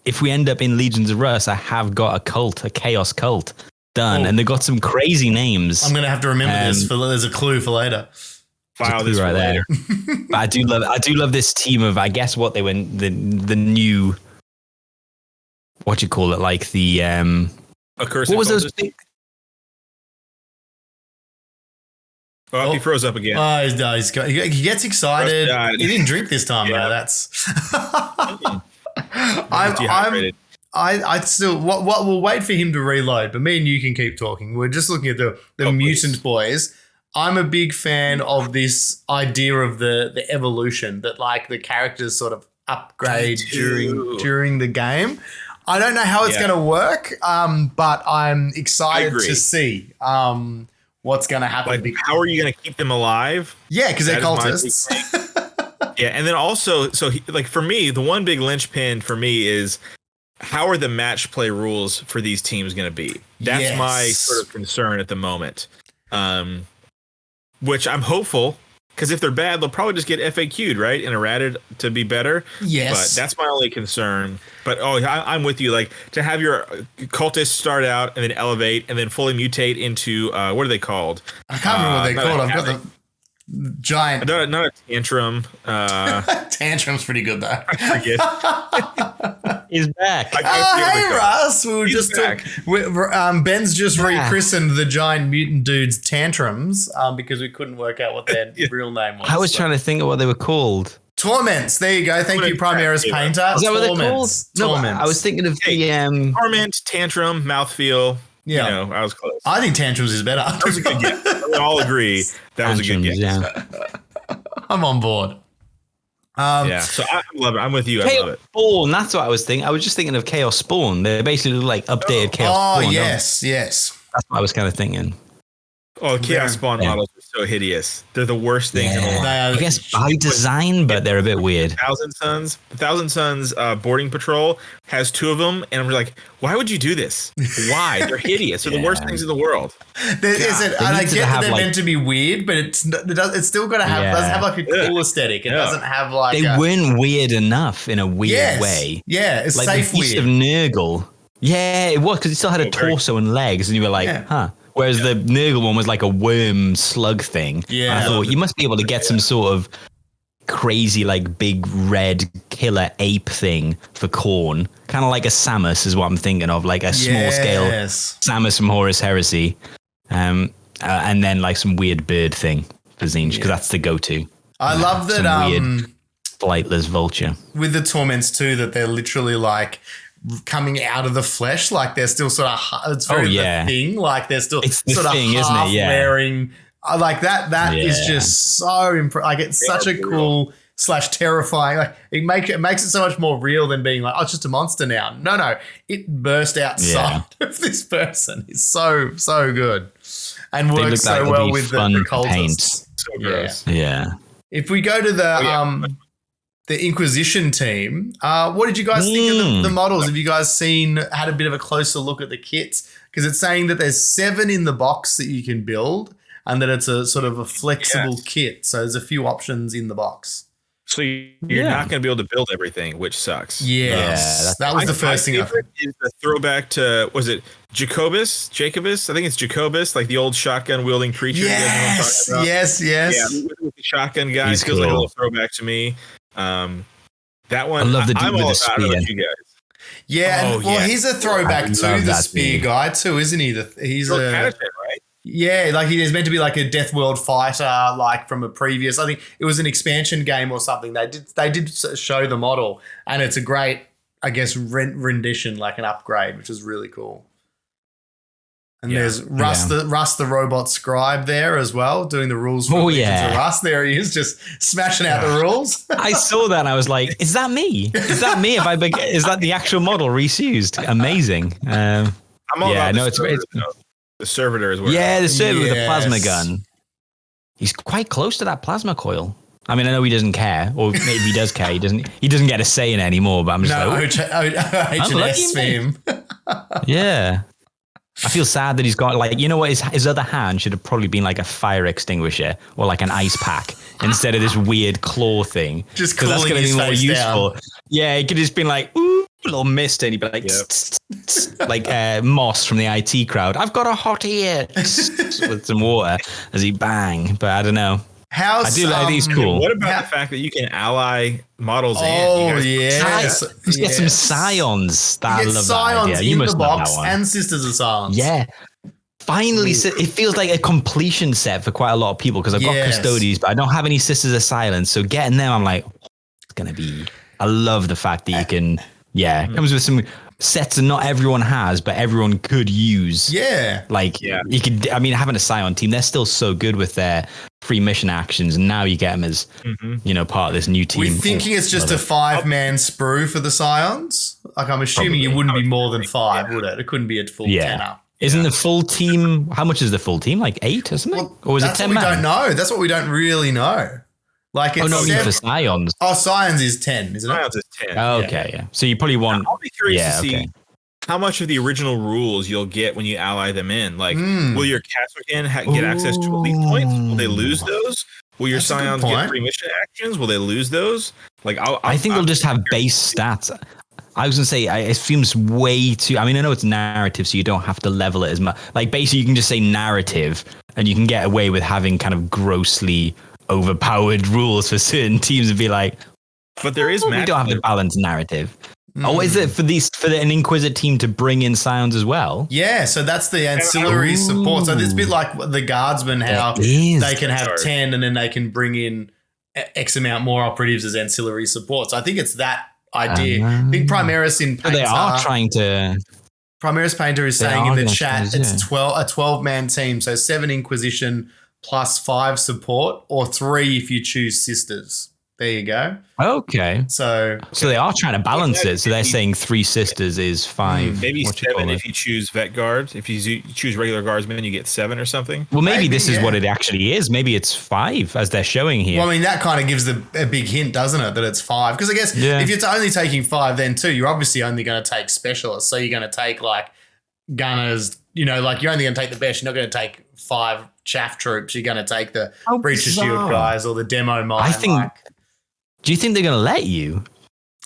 If we end up in Legions of Russ, I have got a chaos cult done, and they've got some crazy names. I'm going to have to remember this. There's a clue for later. File this right there. But I do love this team of, I guess, what they were the new. What do you call it? Like the Accursed. What was those big? Oh, he froze up again. Oh, he gets excited. He didn't drink this time though. That's. I still we'll wait for him to reload, but me and you can keep talking. We're just looking at the mutant boys. I'm a big fan of this idea of the evolution that like the characters sort of upgrade during the game. I don't know how it's going to work, but I'm excited to see what's going to happen. Like, how are you going to keep them alive? Yeah, because they're cultists. Yeah, and then also, for me, the one big linchpin for me is how are the match play rules for these teams going to be? That's my sort of concern at the moment. Which I'm hopeful, because if they're bad, they'll probably just get FAQ'd, right? And errated to be better. Yes. But that's my only concern. But I'm with you. Like, to have your cultists start out and then elevate and then fully mutate into, what are they called? I can't remember what they're called. I've got the giant. Not a tantrum. Tantrum's pretty good though. I forget. He's back. Hey Russ, we were just talking. Ben's just rechristened the giant mutant dudes Tantrums because we couldn't work out what their real name was. I was trying to think of what they were called. Torments. There you go. Thank you, Primaris Painter. Is that what they're called? Torments. No, I was thinking of the Torment, Tantrum, Mouthfeel. Yeah, I was close. I think Tantrums is better. That was a good guess. We all agree that was a good guess. Yeah. I'm on board. So I love it. I'm with you. I love it. Spawn, that's what I was thinking. I was just thinking of Chaos Spawn. They're basically like updated Chaos Spawn. Oh, yes. That's what I was kind of thinking. Oh, Chaos Spawn models are so hideous. They're the worst things in the world. I guess by design, but they're a bit weird. The Thousand Sons boarding patrol has two of them, and I'm like, why would you do this? Why? They're hideous. They're the worst things in the world. And I get that they're meant to be weird, but it's still got to have doesn't have like a cool aesthetic. It doesn't have like they weren't weird enough in a weird way. Yeah, it's like safe the Beast weird. of Nurgle. Yeah, it was because it still had a torso and legs, and you were like, huh. Whereas the Nurgle one was like a worm slug thing. Yeah. And I thought you must be able to get some sort of crazy, like big red killer ape thing for Khorne. Kind of like a Samus is what I'm thinking of, like a small scale Samus from Horus Heresy. And then like some weird bird thing for Zinj, because that's the go-to. I love that. Weird flightless vulture. With the Torments too, that they're literally like coming out of the flesh, like they're still sort of it's very the thing, like they're still it's the sort thing, of half isn't it? wearing like that is just so like it's such a cool / terrifying, like it makes it so much more real than being like, oh, it's just a monster now. No, it burst outside of this person. It's so good and works so well with the cultists. So gross. Yeah. If we go to the Inquisition team, what did you guys think of the models? Have you guys had a bit of a closer look at the kits? Because it's saying that there's 7 in the box that you can build, and that it's a sort of a flexible kit. So there's a few options in the box. So you're not going to be able to build everything, which sucks. Yes, that was the first thing. My favorite is the throwback to, was it Jacobus? I think it's Jacobus, like the old shotgun wielding preacher. Yes, yes. Yeah, with the shotgun guy. Feels like a little throwback to me. That one, I love the dude with the spear. I don't know about you guys. Yeah, he's a throwback to the spear guy too, isn't he? He's a right? Yeah, like he's meant to be like a Death World fighter, like from a previous. I think it was an expansion game or something. They did show the model, and it's a great, I guess, rendition, like an upgrade, which is really cool. And there's Russ, the robot scribe there as well, doing the rules for Legions of Russ. There he is, just smashing out the rules. I saw that and I was like, is that me? Is that me? Is that the actual model Rhys used? Amazing. I'm all about the servitor as well. Yeah, the servitor with the plasma gun. He's quite close to that plasma coil. I mean, I know he doesn't care, or maybe he does care. He doesn't get a say in it anymore, but I'm just H&S theme. Yeah. I feel sad that he's got, like, you know what, his other hand should have probably been like a fire extinguisher or like an ice pack instead of this weird claw thing. Just cooling that's going to be more useful. Down. Yeah, he could just been like, ooh, a little mist, and he'd be like, like Moss from the IT crowd. I've got a hot ear with some water as he bang. But I don't know. I do like these cool. What about the fact that you can ally models in? Oh, yes. You get some scions. I love scions that idea. You must the box and Sisters of Scions. Yeah. Finally, it feels like a completion set for quite a lot of people because I've got Custodies, but I don't have any Sisters of Silence. So getting them, I'm like, it's going to be... I love the fact that you can... Yeah, it comes with some sets that not everyone has, but everyone could use. Yeah. You could... I mean, having a Scion team, they're still so good with their free mission actions, and now you get them as, part of this new team. We're thinking it's just a 5-man sprue for the Scions? Like, I'm assuming it wouldn't be more than 5, would it? It couldn't be a full 10-up. Isn't the full team... How much is the full team? Like 8 or something? Well, or is it 10 man? We don't know. That's what we don't really know. Like it's for Scions. Oh, Scions is 10, isn't it? Scions is 10. Okay, yeah. So you probably want... I'll be curious to see how much of the original rules you'll get when you ally them in. Like, will your Castle get access to elite points? Will they lose those? Will your Scions get free mission actions? Will they lose those? Like, I think they'll just have base stats. I was going to say, it seems way too... I mean, I know it's narrative, so you don't have to level it as much. Like, basically, you can just say narrative, and you can get away with having kind of grossly overpowered rules for certain teams and be like, but there is we don't have a balanced narrative. Oh, is it for an Inquisitor team to bring in Scions as well? Yeah, so that's the ancillary support. So it's a bit like the Guardsmen, how they can have 10 and then they can bring in X amount more operatives as ancillary support. So I think it's that idea. I think Primaris in Painter, they are trying to... Primaris Painter is saying in the chat it's a 12-man team, so 7 Inquisition plus 5 support, or 3 if you choose Sisters. There you go. Okay. So they are trying to balance it. So they're saying 3 Sisters is 5. Maybe 7 if you choose Vet Guard. If you choose regular Guardsmen, you get 7 or something. Well, maybe this is what it actually is. Maybe it's 5 as they're showing here. Well, I mean, that kind of gives a big hint, doesn't it, that it's 5? Because I guess if you're only taking 5 then too, you're obviously only going to take specialists. So you're going to take like gunners, like you're only going to take the best. You're not going to take 5 chaff troops. You're going to take the breach of shield guys or the demo mine. I think... Do you think they're going to let you?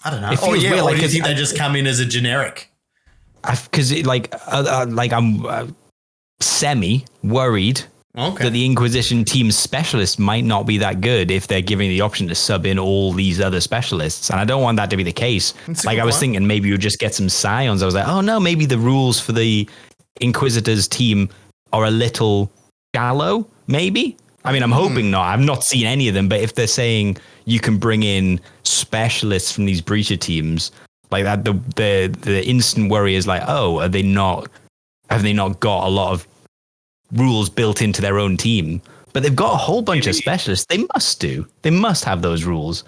I don't know. Or do you think they just come in as a generic? Because I'm semi worried that the Inquisition team specialists might not be that good if they're giving the option to sub in all these other specialists. And I don't want that to be the case. Like I was thinking maybe you just get some Scions. I was like, oh no, maybe the rules for the Inquisitors team are a little shallow, maybe. I mean, I'm hoping not. I've not seen any of them, but if they're saying you can bring in specialists from these breacher teams like that, the instant worry is like, oh, have they not got a lot of rules built into their own team? But they've got a whole bunch of specialists. They must do. They must have those rules.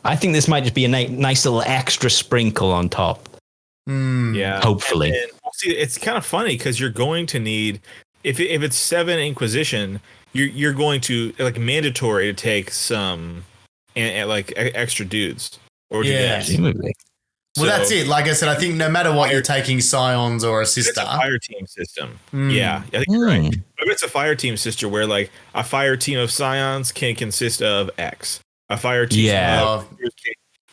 I think this might just be a nice little extra sprinkle on top. Yeah, hopefully. And see, it's kind of funny because you're going to need if it's 7 Inquisition. You're going to mandatory to take some and extra dudes or well, that's it. Like I said, I think no matter what you're taking Scions or a Sister, it's a fire team system. Yeah, I think you're right. it's a fire team, sister, where like a fire team of scions can consist of X. A fire team of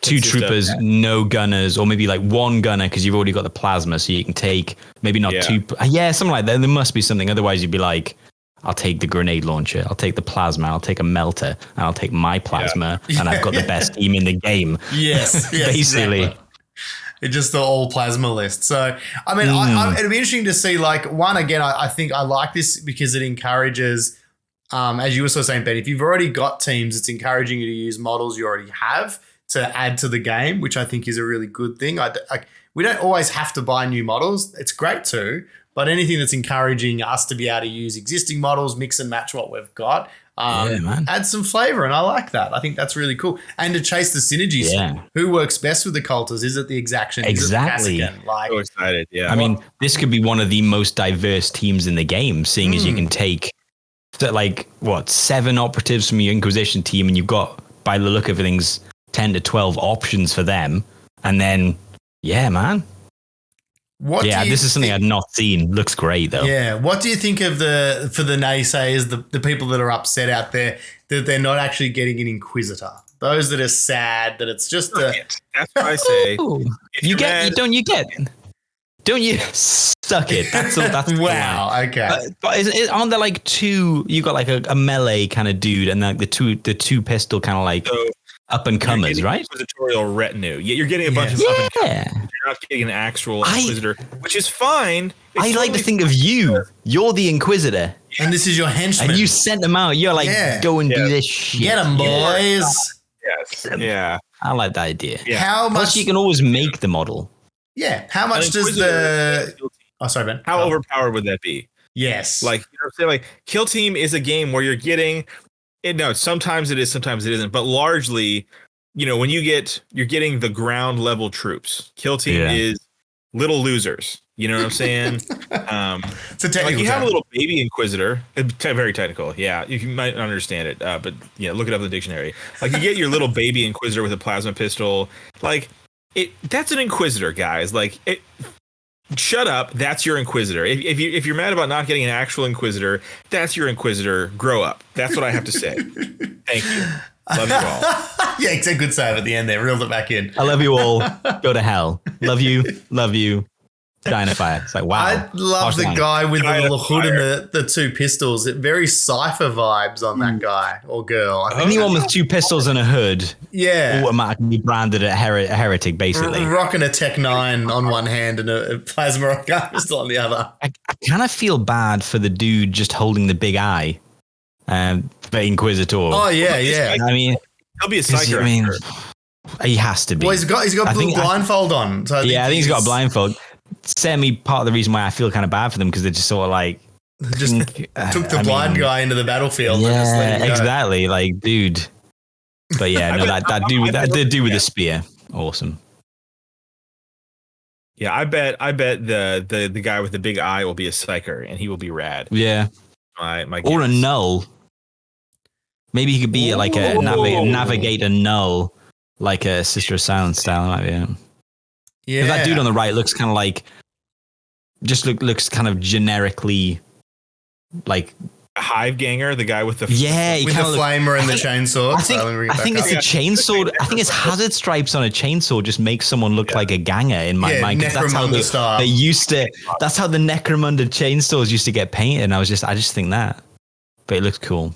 two troopers, no gunners, or maybe like one gunner because you've already got the plasma, so you can take maybe not two. Yeah, something like that. There must be something. Otherwise, you'd be like, I'll take the grenade launcher, I'll take the plasma, I'll take a melter, and I'll take my plasma, and I've got the best team in the game. Yes, basically. Exactly. It's just the all plasma list. So, I mean, it'd be interesting to see, like, one, again, I think I like this because it encourages, as you were sort of saying, Ben, if you've already got teams, it's encouraging you to use models you already have to add to the game, which I think is a really good thing. We don't always have to buy new models. It's great too, but anything that's encouraging us to be able to use existing models, mix and match what we've got, add some flavor, and I like that. I think that's really cool. And to chase the synergies. Yeah. Who works best with the cultists? Is it the Exaction? Exactly. Is it the Kassakan? So excited, yeah. I mean, this could be one of the most diverse teams in the game, seeing as you can take, like, 7 operatives from your Inquisition team, and you've got, by the look of things, 10 to 12 options for them. And then, yeah, man. This is something I've not seen. Looks great though. Yeah. What do you think of for the naysayers, the people that are upset out there that they're not actually getting an Inquisitor? Those that are sad that it's just That's what I say. Don't you suck it? That's wow. Okay. But aren't there like two? You got like a melee kind of dude, and like the two pistol kind of like up and comers, right? Inquisitorial retinue. Yeah, you're getting a bunch of up and comers. You're not getting an actual Inquisitor, which is fine. I like to think of you. You're the Inquisitor, and this is your henchman. And you sent them out. You're like, go and do this shit. Get them, boys. Yes. Yeah. I like that idea. Yeah. How much? Plus, you can always make the model. Yeah. How much does the? Oh, sorry, Ben. How overpowered would that be? Yes. Like, you know what I'm saying? Like, Kill Team is a game where you're getting. No, sometimes it is, sometimes it isn't. But largely, when you're getting the ground level troops. Kill Team is little losers. You know what I'm saying? It's a technical like you have a little baby Inquisitor. Very technical. Yeah, you might not understand it, but look it up in the dictionary. Like you get your little baby Inquisitor with a plasma pistol. Like that's an Inquisitor, guys. Like it. Shut up. That's your Inquisitor. If you're mad about not getting an actual Inquisitor, that's your Inquisitor. Grow up. That's what I have to say. Thank you. Love you all. Yeah, it's a good save at the end there. Reeled it back in. I love you all. Go to hell. Love you. Love you. Dynafire. It's like, wow. I love the guy with the little hood and the two pistols. Very Cypher vibes on that guy or girl. Anyone with two pistols and a hood automatically branded a heretic, basically. Rocking a Tech 9 on one hand and a plasma pistol on the other. I kind of feel bad for the dude just holding the big eye. The Inquisitor. Oh, yeah. I mean, he'll be a psycho. He has to be. Well, he's got a blindfold on. So I think he's got a blindfold. Semi part of the reason why I feel kind of bad for them because they're just sort of like took the blind guy into the battlefield. Yeah, and just let him go. Exactly. Like, dude. But yeah, that dude with the spear, awesome. Yeah, I bet the guy with the big eye will be a psyker and he will be rad. Yeah, my or a null. Maybe he could be like a navigator null, like a Sister of Silence style. Might be. Yeah, that dude on the right looks kind of like, looks kind of generically like a hive ganger. The guy with the flamer and the chainsaw. I think it's a chainsaw. I think it's hazard stripes on a chainsaw just makes someone look like a ganger in my mind. That's how they used to. That's how the Necromunda chainsaws used to get painted. And I just think that, but it looks cool.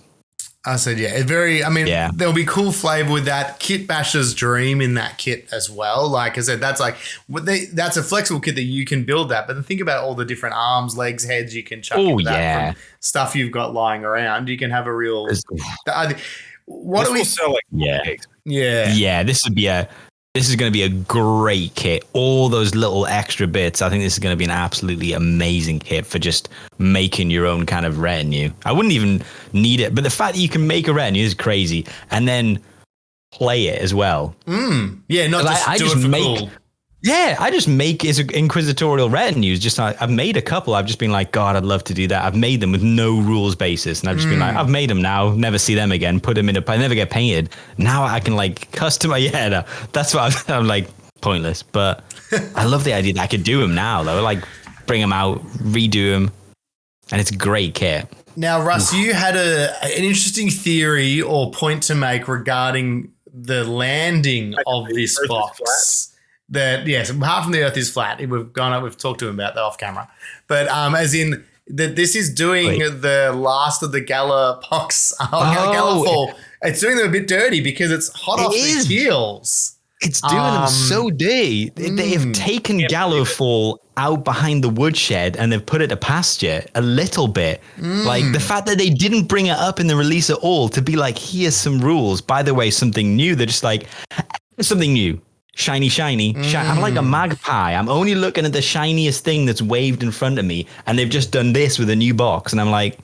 I said, there'll be cool flavor with that. Kit Basher's Dream in that kit as well. Like I said, that's that's a flexible kit that you can build that. But then think about all the different arms, legs, heads you can chuck into that from stuff you've got lying around. You can have a real. What do we sell? This is going to be a great kit. All those little extra bits. I think this is going to be an absolutely amazing kit for just making your own kind of retinue. I wouldn't even need it, but the fact that you can make a retinue is crazy, and then play it as well. Yeah, not just I do just it for make. Cool. Yeah, I just make inquisitorial retinues. Just I've made a couple. I've just been like, God, I'd love to do that. I've made them with no rules basis, and I've just been like, I've made them now. Never see them again. Put them in I never get painted. Now I can like customize. Yeah, no, that's what I'm like pointless. But I love the idea that I could do them now though. Like bring them out, redo them, and it's a great kit. Now, Russ, you had an interesting theory or point to make regarding the landing of this box. That yes, half of the Earth is flat. We've talked to him about that off camera, but as in that this is doing the last of the Gala box, Gala fall. It's doing them a bit dirty because it's hot off the heels. It's doing them so dirty. They have taken Gallowfall out behind the woodshed and they've put it to pasture a little bit. Like the fact that they didn't bring it up in the release at all to be like, here's some rules. By the way, something new. They're just like, something new. Shiny. I'm like a magpie. I'm only looking at the shiniest thing that's waved in front of me. And they've just done this with a new box. And I'm like,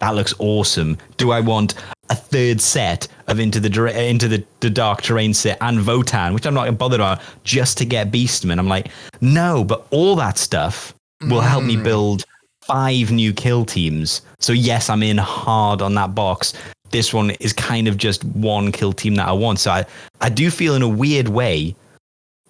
that looks awesome. Do I want a third set of into the dark terrain set and Votan, which I'm not bothered on, just to get Beastman? I'm like, no, but all that stuff will help me build 5 new kill teams. So yes, I'm in hard on that box. This one is kind of just one kill team that I want. So I do feel in a weird way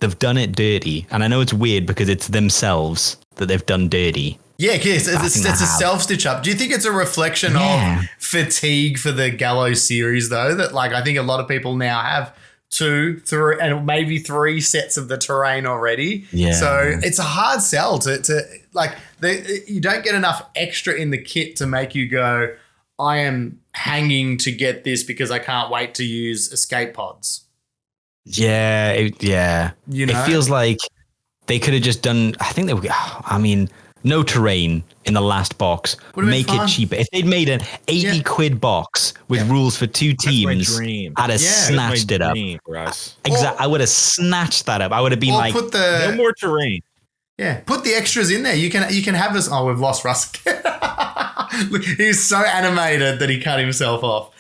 they've done it dirty. And I know it's weird because it's themselves that they've done dirty. Yeah, it's a self-stitch up. Do you think it's a reflection of fatigue for the Gallows series, though? That, like, I think a lot of people now have 2, 3, and maybe 3 sets of the terrain already. Yeah. So it's a hard sell to you don't get enough extra in the kit to make you go, I am hanging to get this because I can't wait to use escape pods. Yeah, You know? It feels like they could have just done, no terrain in the last box. Make it cheaper. If they'd made an 80 quid box with rules for 2 teams, I'd have snatched it up. Russ. Exactly. I would have snatched that up. I would have been like, no more terrain. Yeah, put the extras in there. You can have this. Oh, we've lost Russ. He's so animated that he cut himself off.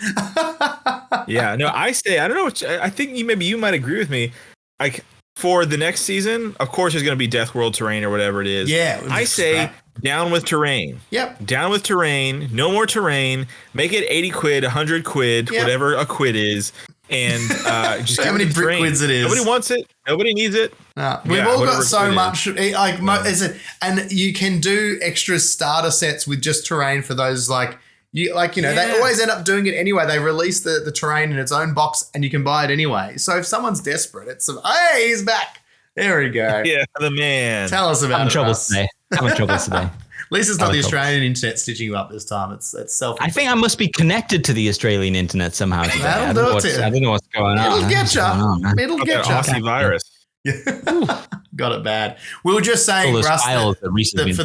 Yeah, no, I don't know. I think you might agree with me. Like, for the next season, of course, there's going to be Death World terrain or whatever it is. Yeah. I say down with terrain. Yep. Down with terrain. No more terrain. Make it 80 quid, 100 quid, whatever a quid is. And just how many brick quids it is. Nobody wants it. Nobody needs it. We've all got so much. And you can do extra starter sets with just terrain for those they always end up doing it anyway. They release the terrain in its own box and you can buy it anyway. So if someone's desperate, hey, he's back. There we go. Yeah, the man. Tell us about it, Russ. Having trouble today. At least it's not the Australian internet stitching you up this time. It's self. I think I must be connected to the Australian internet somehow today. I don't know what's going on. It'll get you. It'll get you. Aussie virus. Got it bad. We were just saying, Russ, that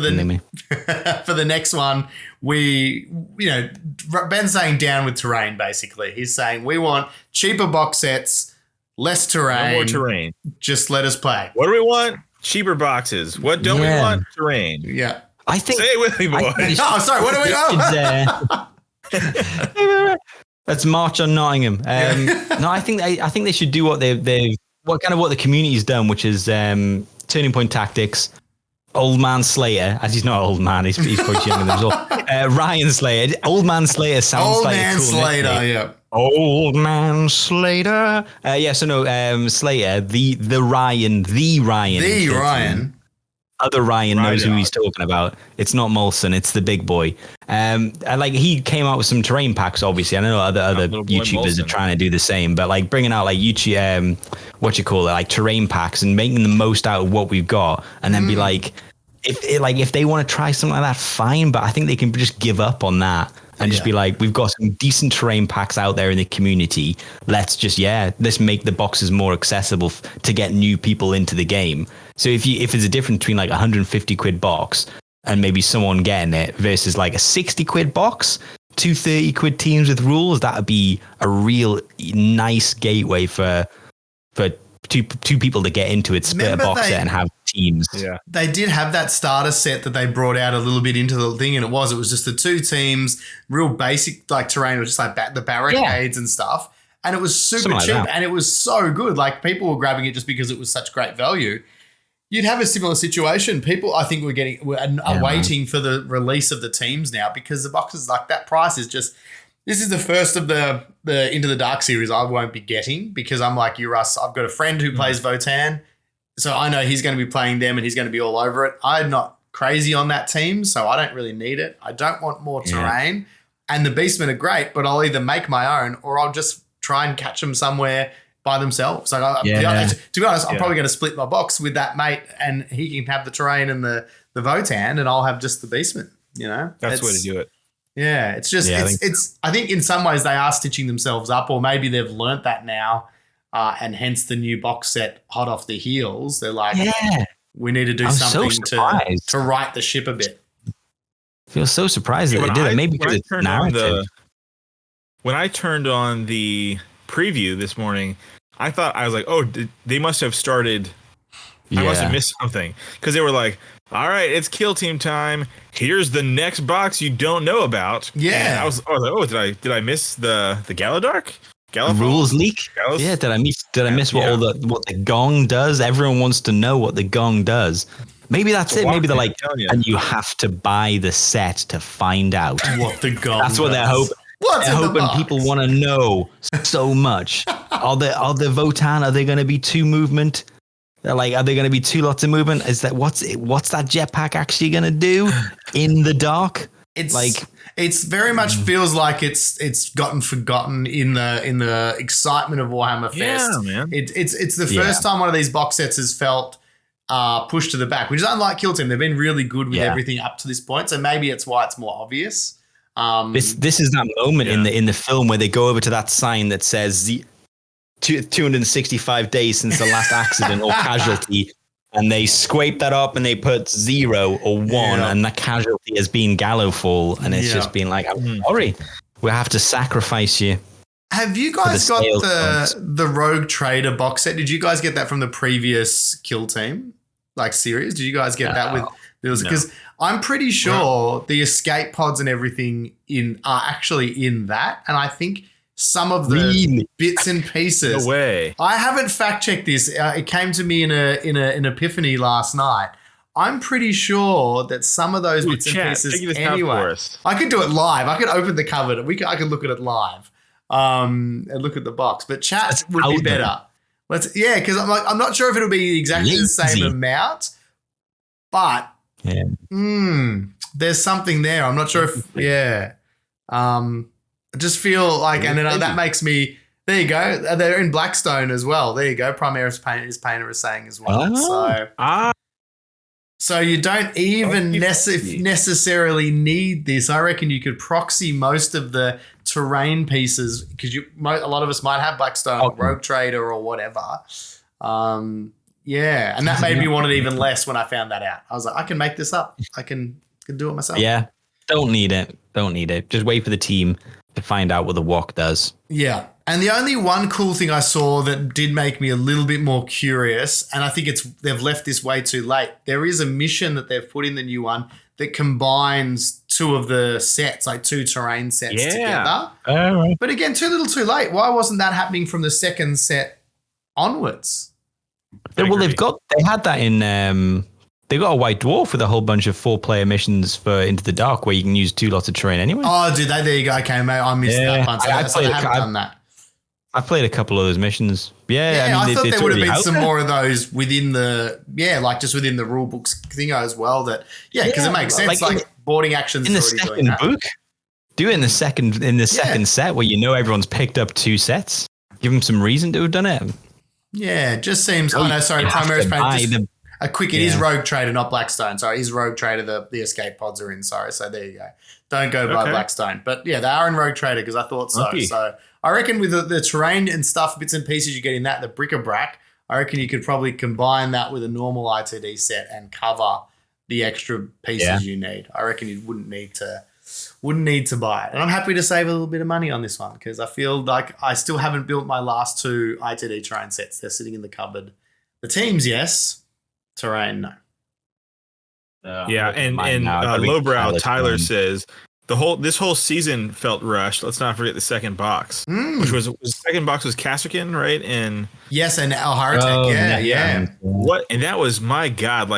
for the next one, Ben's saying down with terrain, basically. He's saying we want cheaper box sets, less terrain. No more terrain. Just let us play. What do we want? Cheaper boxes. What don't we want? Terrain. Yeah. I think. Say it with me, boys. Sorry. What do we know? Let's march on Nottingham. No, I think they should do what what the community's done, which is Turning Point Tactics, Old Man Slayer, as he's not old man, he's quite younger than us all. Ryan Slayer. Old Man Slayer sounds Old like Man a cool Slater, nickname. yeah. Old Man Slater. Slayer, the Ryan. The Ryan. Other Ryan knows who he's talking about. It's not Molson, it's the big boy. He came out with some terrain packs, obviously. I know other YouTubers are trying to do the same, but bringing out YouTube, terrain packs and making the most out of what we've got, and then be like, if they want to try something like that, fine. But I think they can just give up on that and just be like, we've got some decent terrain packs out there in the community. Let's make the boxes more accessible to get new people into the game. So if there's a difference between 150 quid box and maybe someone getting it versus a 60 quid box, 230 quid teams with rules, that would be a real nice gateway for two people to get into it, split a box set and have teams. Yeah. They did have that starter set that they brought out a little bit into the thing, and it was just the 2 teams, real basic terrain, it was just the barricades and stuff. And it was super cheap and it was so good. People were grabbing it just because it was such great value. You'd have a similar situation. People, I think, are waiting for the release of the teams now because the boxes that price is just. This is the first of the Into the Dark series I won't be getting because I'm like you, Russ. I've got a friend who plays Votan, so I know he's going to be playing them and he's going to be all over it. I'm not crazy on that team, so I don't really need it. I don't want more terrain. and the beastmen are great, but I'll either make my own or I'll just try and catch them somewhere by themselves. Like, to be honest, I'm probably going to split my box with that mate, and he can have the terrain and the Votan, and I'll have just the beastmen. You know, that's the way to do it. Yeah, it's just I think in some ways they are stitching themselves up, or maybe they've learnt that now, and hence the new box set hot off the heels. They're like, we need to do something to right the ship a bit. I feel so surprised that they did it. Maybe because it's narrative. When I turned on the preview this morning, I was like, oh, they must have started. I must have missed something, because they were like, all right, it's kill team time. Here's the next box you don't know about. Yeah. And I was like, oh, did I miss the Galadark? Rules leak? Yeah, did I miss what what the gong does? Everyone wants to know what the gong does. Maybe that's it. Maybe they're like, and you have to buy the set to find out what the gong That's what they're hoping. They're hoping people want to know so much. Are the Votan, are they going to be 2 movement? They're like, are they going to be 2 lots of movement? Is that what's that jetpack actually going to do in the dark? It's very much feels like it's gotten forgotten in the excitement of Warhammer Fest. Yeah, man. It's the first time one of these box sets has felt pushed to the back, which is unlike Kill Team. They've been really good with everything up to this point, so maybe it's why it's more obvious. This is that moment in the film where they go over to that sign that says 265 days since the last accident or casualty, and they scrape that up and they put 0 or 1, and the casualty has been Gallowfall, and it's just been like, I'm sorry, we have to sacrifice you. Have you guys got the Rogue Trader box set? Did you guys get that from the previous Kill Team series? Did you guys get that with? Because I'm pretty sure the escape pods and everything are actually in that, and I think some of the bits and pieces. No way. I haven't fact checked this. It came to me in an epiphany last night. I'm pretty sure that some of those bits and pieces. Anyway, I could do it live. I could open the cupboard. I could look at it live, and look at the box. But chat would be better. Because I'm not sure if it'll be exactly the same amount, but there's something there. I'm not sure if I just feel like, and then that makes me. There you go. They're in Blackstone as well. There you go. Primaris Painter is saying as well. So you don't even necessarily need this. I reckon you could proxy most of the terrain pieces, because a lot of us might have Blackstone or Rogue Trader or whatever. And that made me want it even less when I found that out. I was like, I can make this up. I can do it myself. Yeah. Don't need it. Just wait for the team to find out what the walk does. Yeah. And the only one cool thing I saw that did make me a little bit more curious, and I think they've left this way too late. There is a mission that they've put in the new one that combines 2 of the sets, 2 terrain sets together. Right. But again, too little too late. Why wasn't that happening from the second set onwards? They had that in they got a White Dwarf with a whole bunch of 4-player missions for Into the Dark where you can use 2 lots of terrain anyway. Oh, did they? There you go. Okay, mate. I missed that one. So I haven't done that. I played a couple of those missions. I thought there would have been some more of those within the just within the rule books thing as well. Because it makes sense. Boarding actions in the second book. Do it in the second set where everyone's picked up 2 sets. Give them some reason to have done it. Yeah, it just seems. Primaris Painter. It is Rogue Trader, not Blackstone. Sorry, it is Rogue Trader. The escape pods are in. Sorry, so there you go. Don't go by Blackstone. But they are in Rogue Trader because I thought so. Okay. So I reckon with the terrain and stuff, bits and pieces you get in that, the bric-a-brac, I reckon you could probably combine that with a normal ITD set and cover the extra pieces you need. I reckon you wouldn't need to buy it. And I'm happy to save a little bit of money on this one because I feel like I still haven't built my last 2 ITD terrain sets. They're sitting in the cupboard. The teams, yes. Terrain, no. And Lowbrow Tyler says this whole season felt rushed. Let's not forget the second box, which was the second box was Kasserkin, right? And yes, and Alharatek, yeah. What? And that was, my God,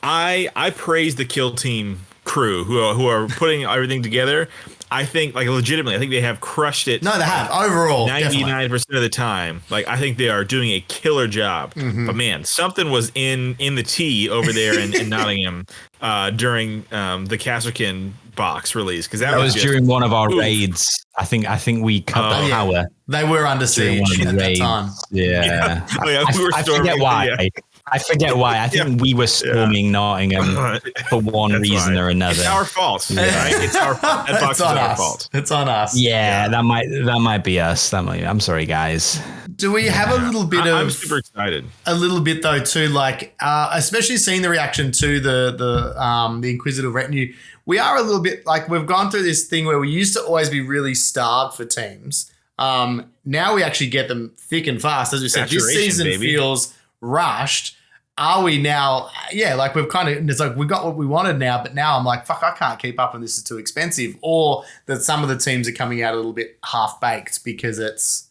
I praise the Kill Team crew who are putting everything together. I think, legitimately, I think they have crushed it. No, they have overall 99% of the time. I think they are doing a killer job. Mm-hmm. But man, something was in the tea over there in Nottingham during the Kasrkin box release, because that was just, during one of our raids. I think we cut the power. They were under siege at that time. Yeah. I forget why. I forget why. I think we were storming Nottingham for one reason or another. It's our fault. Right? It's our fault. That box is our fault. It's on us. Yeah, that might be us. I'm sorry, guys. Do we have a little bit of? I'm super excited. A little bit though too, like especially seeing the reaction to the Inquisitive retinue. We are a little bit like we've gone through this thing where we used to always be really starved for teams. Now we actually get them thick and fast. As we said, this season feels rushed. Are we now? Yeah, like we've kind of, it's like we got what we wanted now, but now I'm like, fuck, I can't keep up and this is too expensive. Or that some of the teams are coming out a little bit half baked because it's,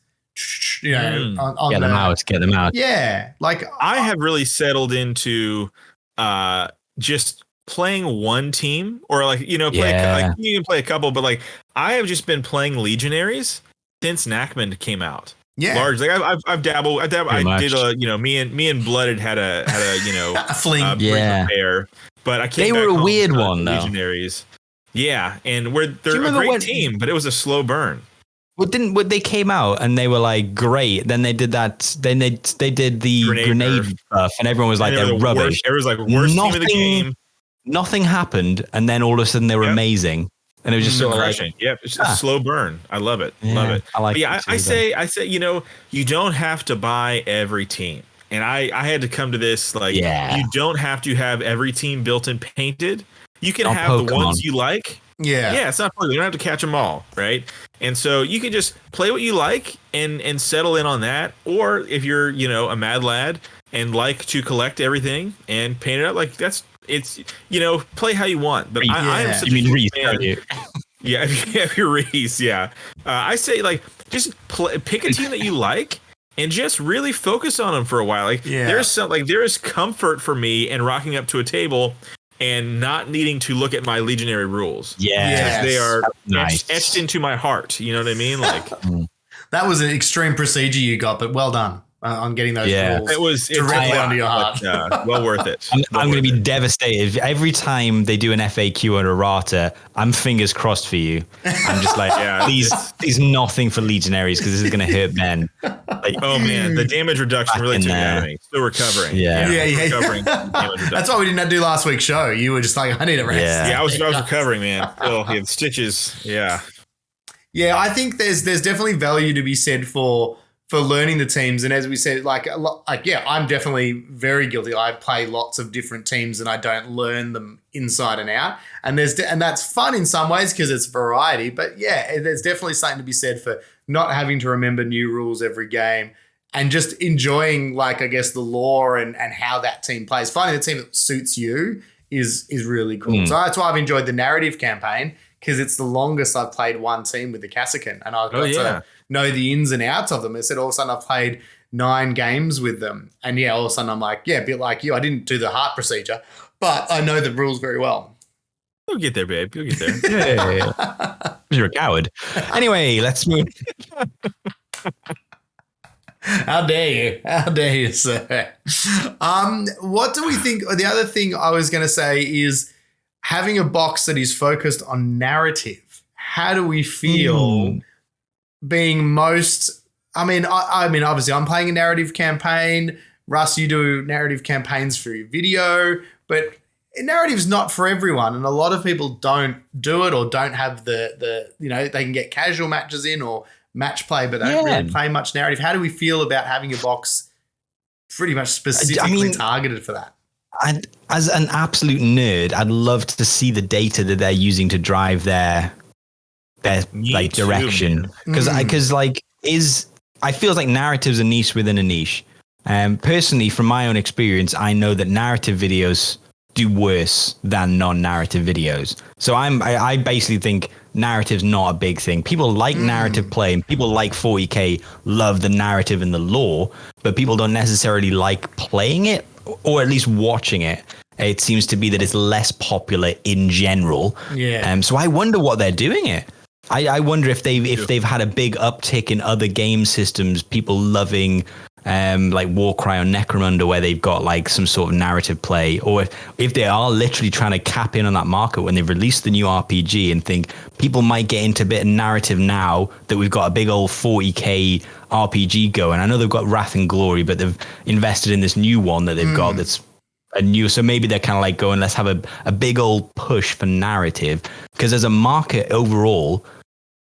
you know, on get them out. Yeah. Like I have really settled into just playing one team or like, you know, like you can play a couple, but like I have just been playing Legionaries since Nackman came out. Yeah, large. Like I've dabbled. I did a, you know, me and Blooded had a you know a fling. Pair, but I came. They were a weird one though. Legionaries. Yeah, and they're a great team, but it was a slow burn. Well, they came out and they were like great. Then they did that. Then they did the grenade buff, and everyone was like they're rubbish. It was like worst team of the game. Nothing happened, and then all of a sudden they were amazing. And it was just sort of like, it's a slow burn. I love it. Love it. I like it. Yeah, I say, you know, you don't have to buy every team. And I had to come to this, like, you don't have to have every team built and painted. You can have Pokemon. The ones you like. Yeah. Yeah, it's not Pokemon. You don't have to catch them all, right? And so you can just play what you like and settle in on that. Or if you're, you know, a mad lad and like to collect everything and paint it up, like it's, you know, play how you want. But I am such a Rhys, fan. Yeah, if you're Rhys, yeah. I say, like, just pick a team that you like and just really focus on them for a while. Like, there is comfort for me in rocking up to a table and not needing to look at my Legionary rules. Yeah, they are etched into my heart. You know what I mean? Like, that was an extreme procedure you got, but well done. On getting those rules. It was directly onto your heart. Well worth it. I'm going to be devastated. Every time they do an FAQ on errata, I'm fingers crossed for you. I'm just like, please nothing for Legionaries because this is going to hurt Ben. Like, oh man, the damage reduction really took it out of me. Still recovering. Recovering. That's why we didn't do last week's show. You were just like, I need a rest. Yeah, I was recovering, man. Still, the stitches. Yeah. Yeah, I think there's definitely value to be said for learning the teams. And as we said, I'm definitely very guilty. I play lots of different teams and I don't learn them inside and out. And that's fun in some ways because it's variety. But yeah, there's definitely something to be said for not having to remember new rules every game and just enjoying, like, I guess, the lore and how that team plays. Finding the team that suits you is really cool. So that's why I've enjoyed the narrative campaign because it's the longest I've played one team with the Kasrkin. And I've got to know the ins and outs of them. It said all of a sudden I've played 9 games with them. And all of a sudden I'm like, a bit like you. I didn't do the heart procedure, but I know the rules very well. You'll get there, babe. You'll get there. Yeah. You're a coward. Anyway, let's move. How dare you, sir? What do we think? The other thing I was going to say is having a box that is focused on narrative. How do we feel being most? I mean, obviously, I'm playing a narrative campaign. Russ, you do narrative campaigns for your video, but narrative's not for everyone, and a lot of people don't do it or don't have the they can get casual matches in or match play, but they don't really play much narrative. How do we feel about having a box pretty much specifically targeted for that? As an absolute nerd, I'd love to see the data that they're using to drive their like direction, because I feel like narrative's a niche within a niche. Personally, from my own experience, I know that narrative videos do worse than non-narrative videos. So I basically think narrative's not a big thing. People like narrative play, and people like 40K love the narrative and the lore, but people don't necessarily like playing it or at least watching it. It seems to be that it's less popular in general. Yeah. So I wonder what they're doing it. I wonder if they've had a big uptick in other game systems, people loving like Warcry or Necromunda, where they've got like some sort of narrative play, or if they are literally trying to cap in on that market when they've released the new RPG and think people might get into a bit of narrative now that we've got a big old 40k RPG going. I know they've got Wrath and Glory, but they've invested in this new one that they've got that's a new. So maybe they're kind of like going, let's have a big old push for narrative, because as a market overall,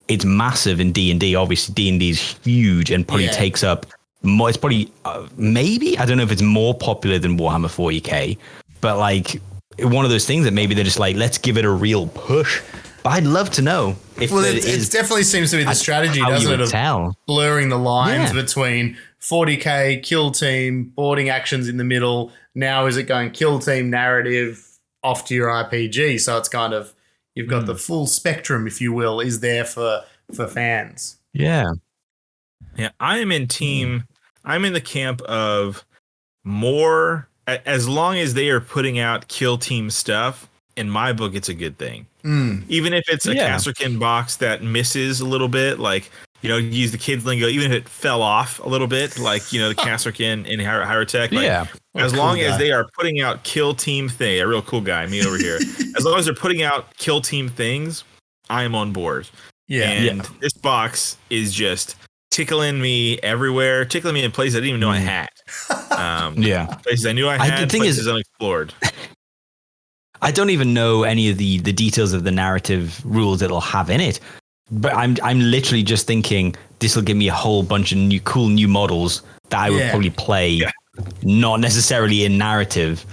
it's massive in D&D. Obviously, D&D is huge and probably takes up more. It's probably maybe, I don't know if it's more popular than Warhammer 40k, but like one of those things that maybe they're just like, let's give it a real push. But I'd love to know if it definitely seems to be the strategy, doesn't it? Of blurring the lines between 40k, kill team, boarding actions in the middle. Now is it going kill team narrative off to your RPG? So it's kind of, you've got the full spectrum, if you will, is there for fans. Yeah. Yeah, I'm in the camp of more, as long as they are putting out kill team stuff, in my book, it's a good thing. Even if it's a Casterkin box that misses a little bit, like, you know, use the kids lingo, even if it fell off a little bit, like, you know, the Casterkin in Hyrotech. Like, as long as they are putting out kill team thing, a real cool guy, me over here. As long as they're putting out kill team things, I am on board. And this box is just tickling me everywhere, tickling me in places I didn't even know I had. Places I knew I had, places unexplored. I don't even know any of the details of the narrative rules it'll have in it, but I'm literally just thinking this will give me a whole bunch of cool new models that I would probably play, not necessarily in narrative.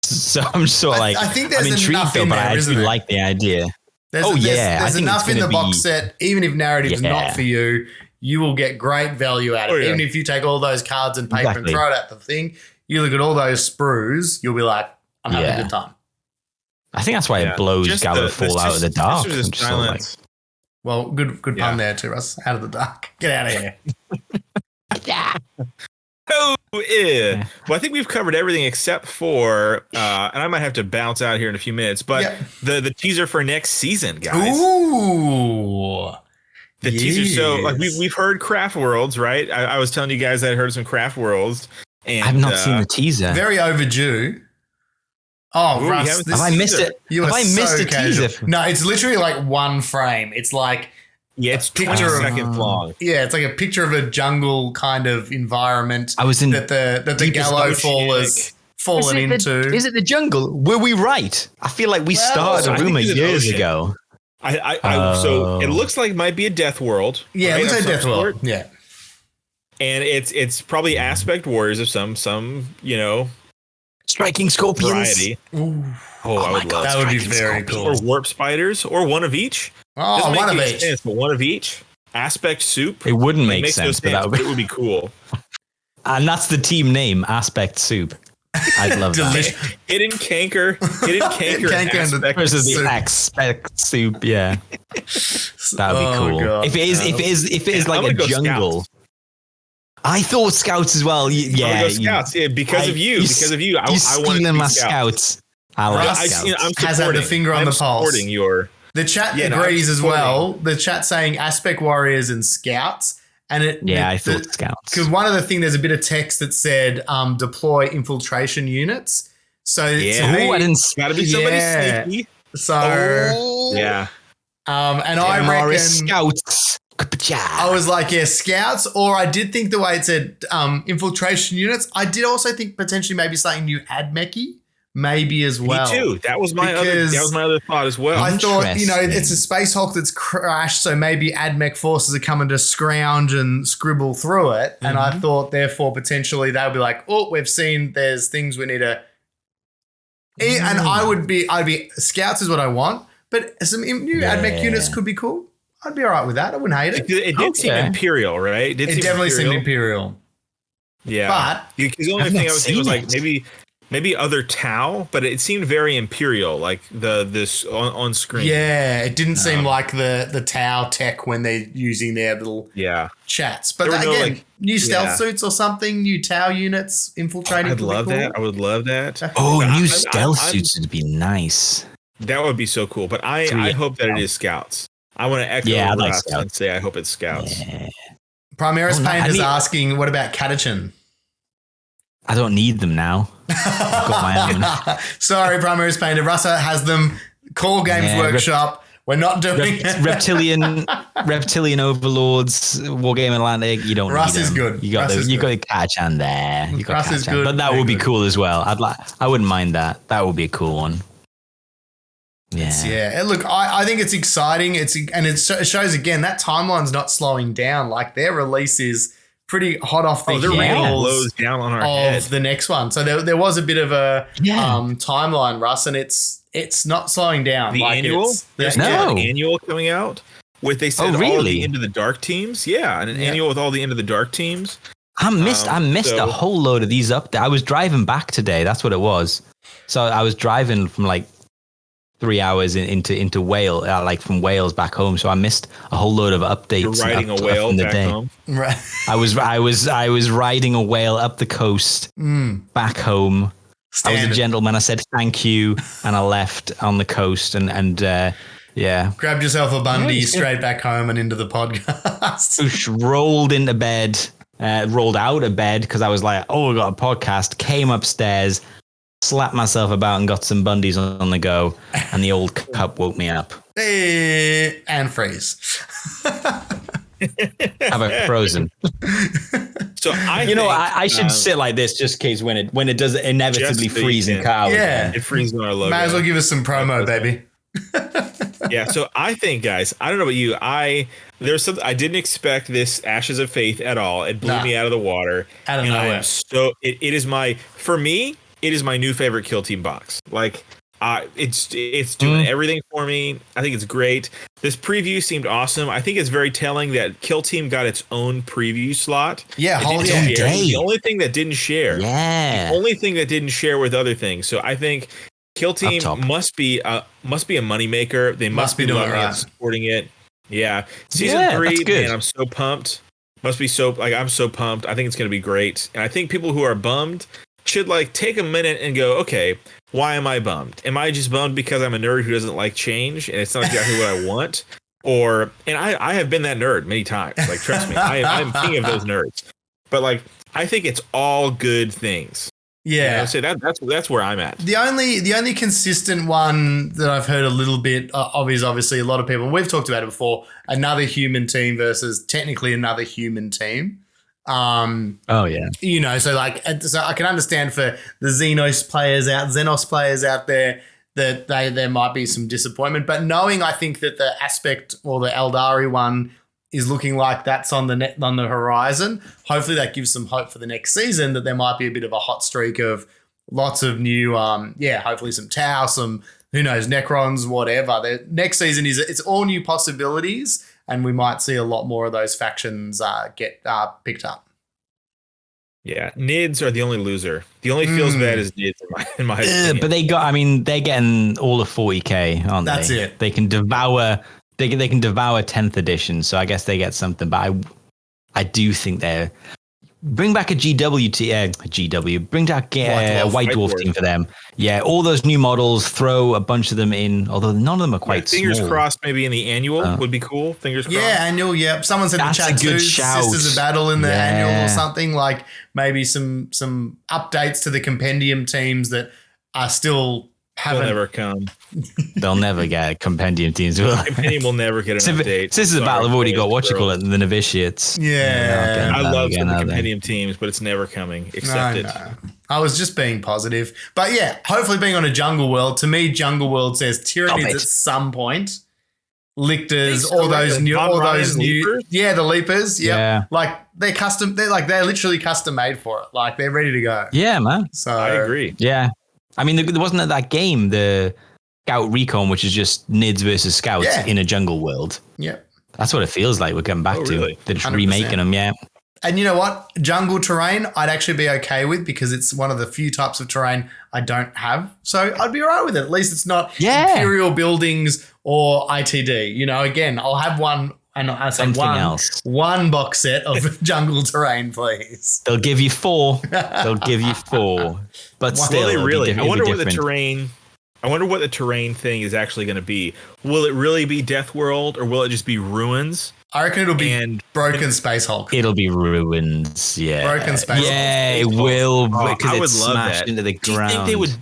So I'm just sort of like, I think there's I'm intrigued though, but I actually like the idea. There's enough in the box set, even if narrative's not for you, you will get great value out of it. Even if you take all those cards and paper and throw it at the thing, you look at all those sprues, you'll be like, I'm having a good time. I think that's why it blows Gallowfall out of the dark. Well, good pun there too, Russ. Out of the dark. Get out of here. Oh, yeah. Well, I think we've covered everything except for, and I might have to bounce out here in a few minutes, but the teaser for next season, guys. Ooh. The teaser. So, like, we've heard Craft Worlds, right? I was telling you guys that I heard some Craft Worlds. And I've not seen the teaser. Very overdue. Oh, Russ, have I missed it? Have I missed a teaser? No, it's literally like one frame. It's like it's 20 seconds long. Yeah, it's like a picture of a jungle kind of environment. I was in that the Gallowfall has fallen into. Is it the jungle? Were we right? I feel like we started a rumor years ago. So it looks like it might be a Death World. Yeah, right? It looks like Death World. Yeah, and it's probably aspect warriors of some striking scorpions. Variety. I would love that. Would be very cool. Or warp spiders, or one of each. Oh, one of each. Sense, but one of each. Aspect soup. It wouldn't make sense, but it would be cool. And that's the team name, Aspect Soup. I'd love that. Hidden Canker. Versus the Aspect Soup. Yeah, that would be cool. God. If it is like a jungle. Scouts. I thought Scouts as well. Yeah, Scouts. Yeah, because of you. I wanted to be my Scouts. I like Scouts. I'm has had the finger on the pulse. Supporting your. The chat agrees as well. The chat saying Aspect Warriors and Scouts. And I thought Scouts. Because one of the things, there's a bit of text that said deploy infiltration units. So I didn't. Gotta be somebody sneaky. So and I reckon Scouts. I was like, Scouts, or I did think the way it said infiltration units. I did also think potentially maybe something new Admechy. Maybe as well. Me too. That was my other thought as well. I thought, it's a Space Hulk that's crashed, so maybe AdMech forces are coming to scrounge and scribble through it. Mm-hmm. And I thought, therefore, potentially they would be like, oh, we've seen there's things we need to. And I'd be Scouts is what I want, but some new AdMech units could be cool. I'd be all right with that. I wouldn't hate it. It did seem Imperial, right? It definitely seemed Imperial. Yeah, but because the only thing I was thinking was like maybe other Tau, but it seemed very Imperial, like this on screen. Yeah, it didn't seem like the Tau tech when they're using their little chats. But again, new stealth suits or something, new Tau units infiltrating. I'd love that. I would love that. New stealth suits would be nice. That would be so cool. But I hope that it is Scouts. I want to echo and say I hope it's Scouts. Yeah. Primaris Paint is asking, what about Catachan? I don't need them now. I've got my own. Sorry, Primaries Painter. Russ has them. Call Games Workshop. We're not doing reptilian overlords, Wargame Atlantic. You don't. Russ need is them. good. You got Russ you got a catch on there. You got Russ is good. But that Very would be good. cool as well. I wouldn't mind that. That would be a cool one. Yeah. Look, I think it's exciting. It shows again that timeline's not slowing down. Like their release is pretty hot off the heels blows down on our of head. the next one. So there was a bit of a timeline, Russ, and it's not slowing down. The annual? There's an annual coming out with they said all of the Into the Dark teams. Yeah, and an annual with all the Into the Dark teams. I missed a whole load of these up there. I was driving back today. That's what it was. So I was driving from like 3 hours into Wales, like from Wales back home. So I missed a whole load of updates. You're riding a whale back home. Right. I was riding a whale up the coast back home. Standard. I was a gentleman. I said thank you, and I left on the coast and grabbed yourself a Bundy straight back home and into the podcast. Rolled into bed, rolled out of bed because I was like, oh, I got a podcast. Came upstairs, slapped myself about and got some Bundies on the go, and the old cup woke me up. And freeze. How about frozen? So I should sit like this just in case when it does inevitably freeze and cut out. Yeah, it freezes on our logo. Might as well give us some promo, baby. Yeah, so I think, guys, I don't know about you. There's something I didn't expect this Ashes of Faith at all. It blew me out of the water. Out of nowhere. It is my new favorite Kill Team box. Like it's doing everything for me. I think it's great. This preview seemed awesome. I think it's very telling that Kill Team got its own preview slot. Yeah, the only thing that didn't share. Yeah. The only thing that didn't share with other things. So I think Kill Team must be a moneymaker. They must be doing it, supporting it. Yeah. Season 3, man, I'm so pumped. I'm so pumped. I think it's going to be great. And I think people who are bummed should take a minute and go, okay, why am I bummed? Am I just bummed because I'm a nerd who doesn't like change and it's not exactly what I want? And I have been that nerd many times. Like, trust me, I'm king of those nerds. But I think it's all good things. Yeah. So that's where I'm at. The only consistent one that I've heard a little bit of is obviously a lot of people, and we've talked about it before, another human team versus technically another human team. So I can understand for the Xenos players out there that there might be some disappointment, but knowing I think that the aspect or the Eldari one is looking like that's on the horizon, hopefully that gives some hope for the next season that there might be a bit of a hot streak of lots of new hopefully some Tau, some who knows, Necrons, whatever. The next season it's all new possibilities, and we might see a lot more of those factions get picked up. Yeah, Nids are the only loser. The only feels bad is Nids in my opinion. But they're getting all the 40k, aren't they? That's it. They can devour 10th edition, so I guess they get something. But I do think they're bring back a GW. Bring back a White Dwarf team for them. Yeah, all those new models. Throw a bunch of them in. Although none of them are quite fingers small. crossed. Maybe in the annual would be cool. Fingers crossed. Yeah, annual. Yeah, someone said That's in the chat a good too. shout. Sisters of Battle in the annual or something, like maybe some updates to the compendium teams that are still haven't. They'll never come. They'll never get compendium teams. Compendium will never get an update. Sisters of Battle have already got the novitiates. Yeah, I love the compendium teams, but it's never coming. Accept it. No. I was just being positive. But yeah, hopefully being on a Jungle World. To me, Jungle World says Tyranids at some point. Lictors, all those new, the Leapers. Yep. Yeah. Like they're literally custom made for it. Like they're ready to go. Yeah, man. So I agree. Yeah. I mean, there wasn't that game, the Scout Recon, which is just Nids versus Scouts in a Jungle World. Yep. That's what it feels like we're coming back to. Really? They're just 100%. remaking them, yeah. And you know what? Jungle terrain, I'd actually be okay with because it's one of the few types of terrain I don't have. So I'd be all right with it. At least it's not Imperial buildings or ITD. You know, again, I'll have one. And I say one box set of jungle terrain, please. They'll give you 4. But still, I wonder what the terrain. I wonder what the terrain thing is actually going to be. Will it really be Death World or will it just be ruins? I reckon it'll be broken Space Hulk. It'll be ruins. Yeah. Broken Space Hulk. Yeah, it will. Because I would it's love smashed that. into the Do you ground. think they would?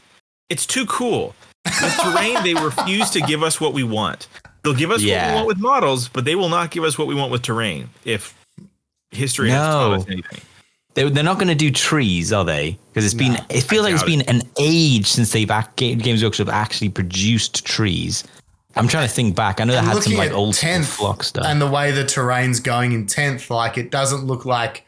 It's too cool. With terrain, they refuse to give us what we want. They'll give us what we want with models, but they will not give us what we want with terrain. If history has taught us anything. They're not going to do trees, are they? Because it's been. It feels like it's been an age since Games Workshop actually produced trees. I'm trying to think back. I know they had some like old flock stuff. And the way the terrain's going in 10th, like it doesn't look like,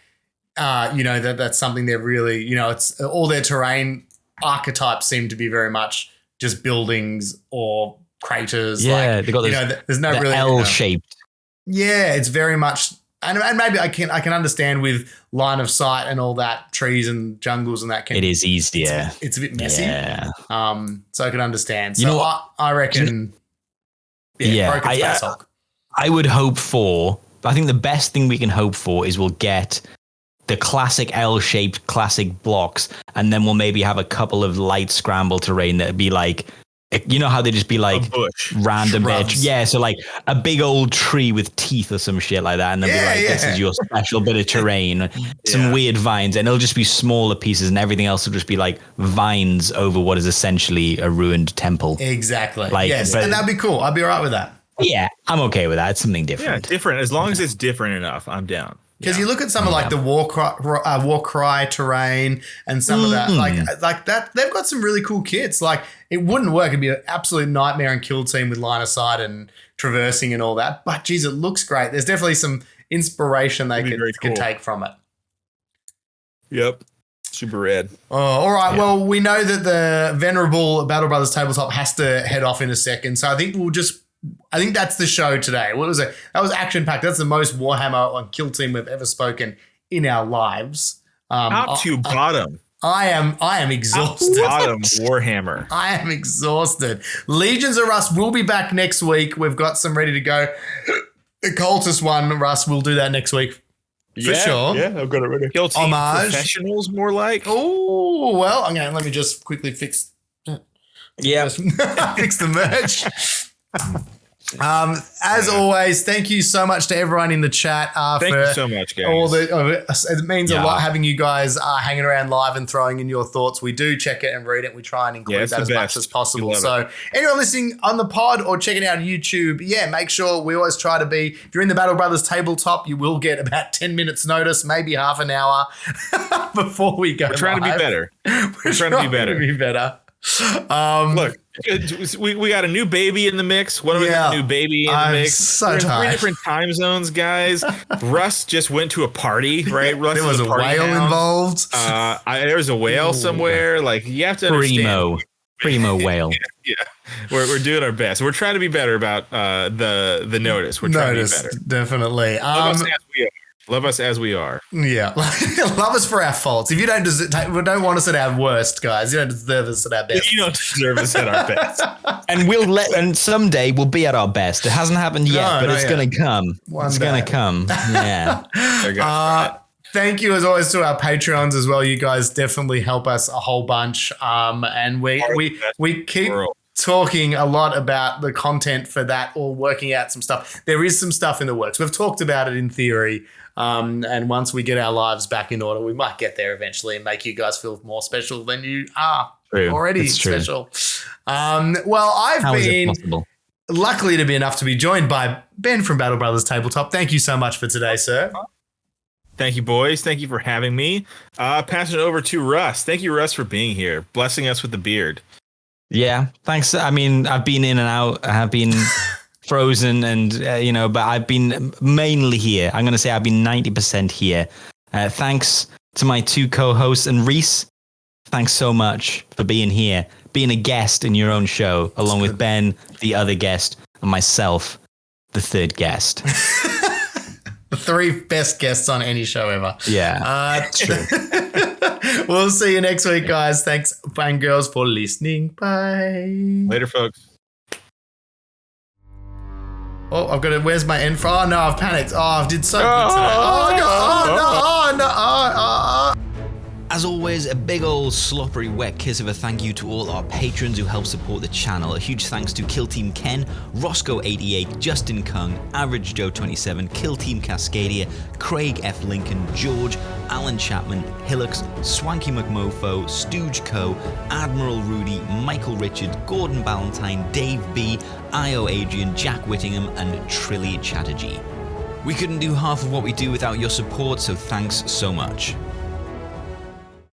that's something they're really, it's all their terrain archetypes seem to be very much just buildings or craters. Yeah, like, they got those, there's no really L-shaped. Yeah, it's very much. And maybe I can understand with line of sight and all that, trees and jungles and that. It is easier. It's a bit messy. Yeah. So I can understand. So You know what? I reckon. I would hope for. I think the best thing we can hope for is we'll get the classic L-shaped classic blocks, and then we'll maybe have a couple of light scramble terrain that'd be like. You know how they just be like random bit, so like a big old tree with teeth or some shit like that, and they'll be like, "This is your special bit of terrain." Some weird vines, and it'll just be smaller pieces, and everything else will just be like vines over what is essentially a ruined temple. Exactly. Yes, and that'd be cool. I'd be all right with that. Yeah, I'm okay with that. It's something different. Yeah, different. As long as it's different enough, I'm down. Because you look at some of like the Warcry terrain and some of that, like that, they've got some really cool kits. Like it wouldn't work; it'd be an absolute nightmare in Kill Team with line of sight and traversing and all that. But geez, it looks great. There's definitely some inspiration they could take from it. Yep, super rad. Oh, all right. Yeah. Well, we know that the venerable Battle Brothers tabletop has to head off in a second, so I think I think that's the show today. What was it? That was action-packed. That's the most Warhammer on Kill Team we've ever spoken in our lives. Top to bottom. I am exhausted. Bottom Warhammer. I am exhausted. Legions of Russ will be back next week. We've got some ready to go. The Cultist one, Russ, we'll do that next week. For sure. Yeah, I've got it ready. Kill Team Professionals, more like. Oh, well, let me just quickly fix. Yeah. Fix the merch. As always, thank you so much to everyone in the chat. Thank you so much, guys. It means a lot having you guys hanging around live and throwing in your thoughts. We do check it and read it. We try and include that as much as possible. So anyone listening on the pod or checking out YouTube, make sure we always try to be, if you're in the Battle Brothers tabletop, you will get about 10 minutes notice, maybe half an hour before we go. We're trying to be better. We're trying to be better. Look, we got a new baby in the mix. What do we got? A new baby in the mix? So We're in 3 different time zones, guys. Russ just went to a party, right? Russ there was a whale involved. There was a whale somewhere. Like you have to understand. Primo whale. Yeah, we're doing our best. We're trying to be better about the notice. We're trying to be better. Definitely. Love us as we are. Yeah. Love us for our faults. If you don't want us at our worst, guys, you don't deserve us at our best. You don't deserve us at our best. And someday we'll be at our best. It hasn't happened yet, but it's going to come. It's going to come. Yeah. Thank you as always to our Patreons as well. You guys definitely help us a whole bunch. And we keep talking a lot about the content for that or working out some stuff. There is some stuff in the works. We've talked about it in theory. And once we get our lives back in order, we might get there eventually and make you guys feel more special than you are already special. Well, I've been luckily to be enough to be joined by Ben from Battle Brothers Tabletop. Thank you so much for today, sir. Thank you, boys. Thank you for having me. Passing it over to Russ. Thank you, Russ, for being here, blessing us with the beard. Yeah, thanks. I mean, I've been in and out. I have been frozen and, but I've been mainly here. I'm going to say I've been 90% here. Thanks to my 2 co-hosts and Rhys. Thanks so much for being here, being a guest in your own show, along with Ben, the other guest, and myself, the 3rd guest. The 3 best guests on any show ever. Yeah, true. We'll see you next week, guys. Thanks, fangirls, for listening. Bye. Later, folks. Oh, I've got it. Where's my end? Oh, no, I've panicked. Oh, I did so good today. Oh, no. As always, a big old sloppery wet kiss of a thank you to all our patrons who help support the channel. A huge thanks to Kill Team Ken, Roscoe88, Justin Kung, Average Joe 27, Kill Team Cascadia, Craig F. Lincoln, George, Alan Chapman, Hillux, Swanky McMofo, Stooge Co, Admiral Rudy, Michael Richard, Gordon Ballantyne, Dave B, Io Adrian, Jack Whittingham, and Trilly Chatterjee. We couldn't do half of what we do without your support, so thanks so much.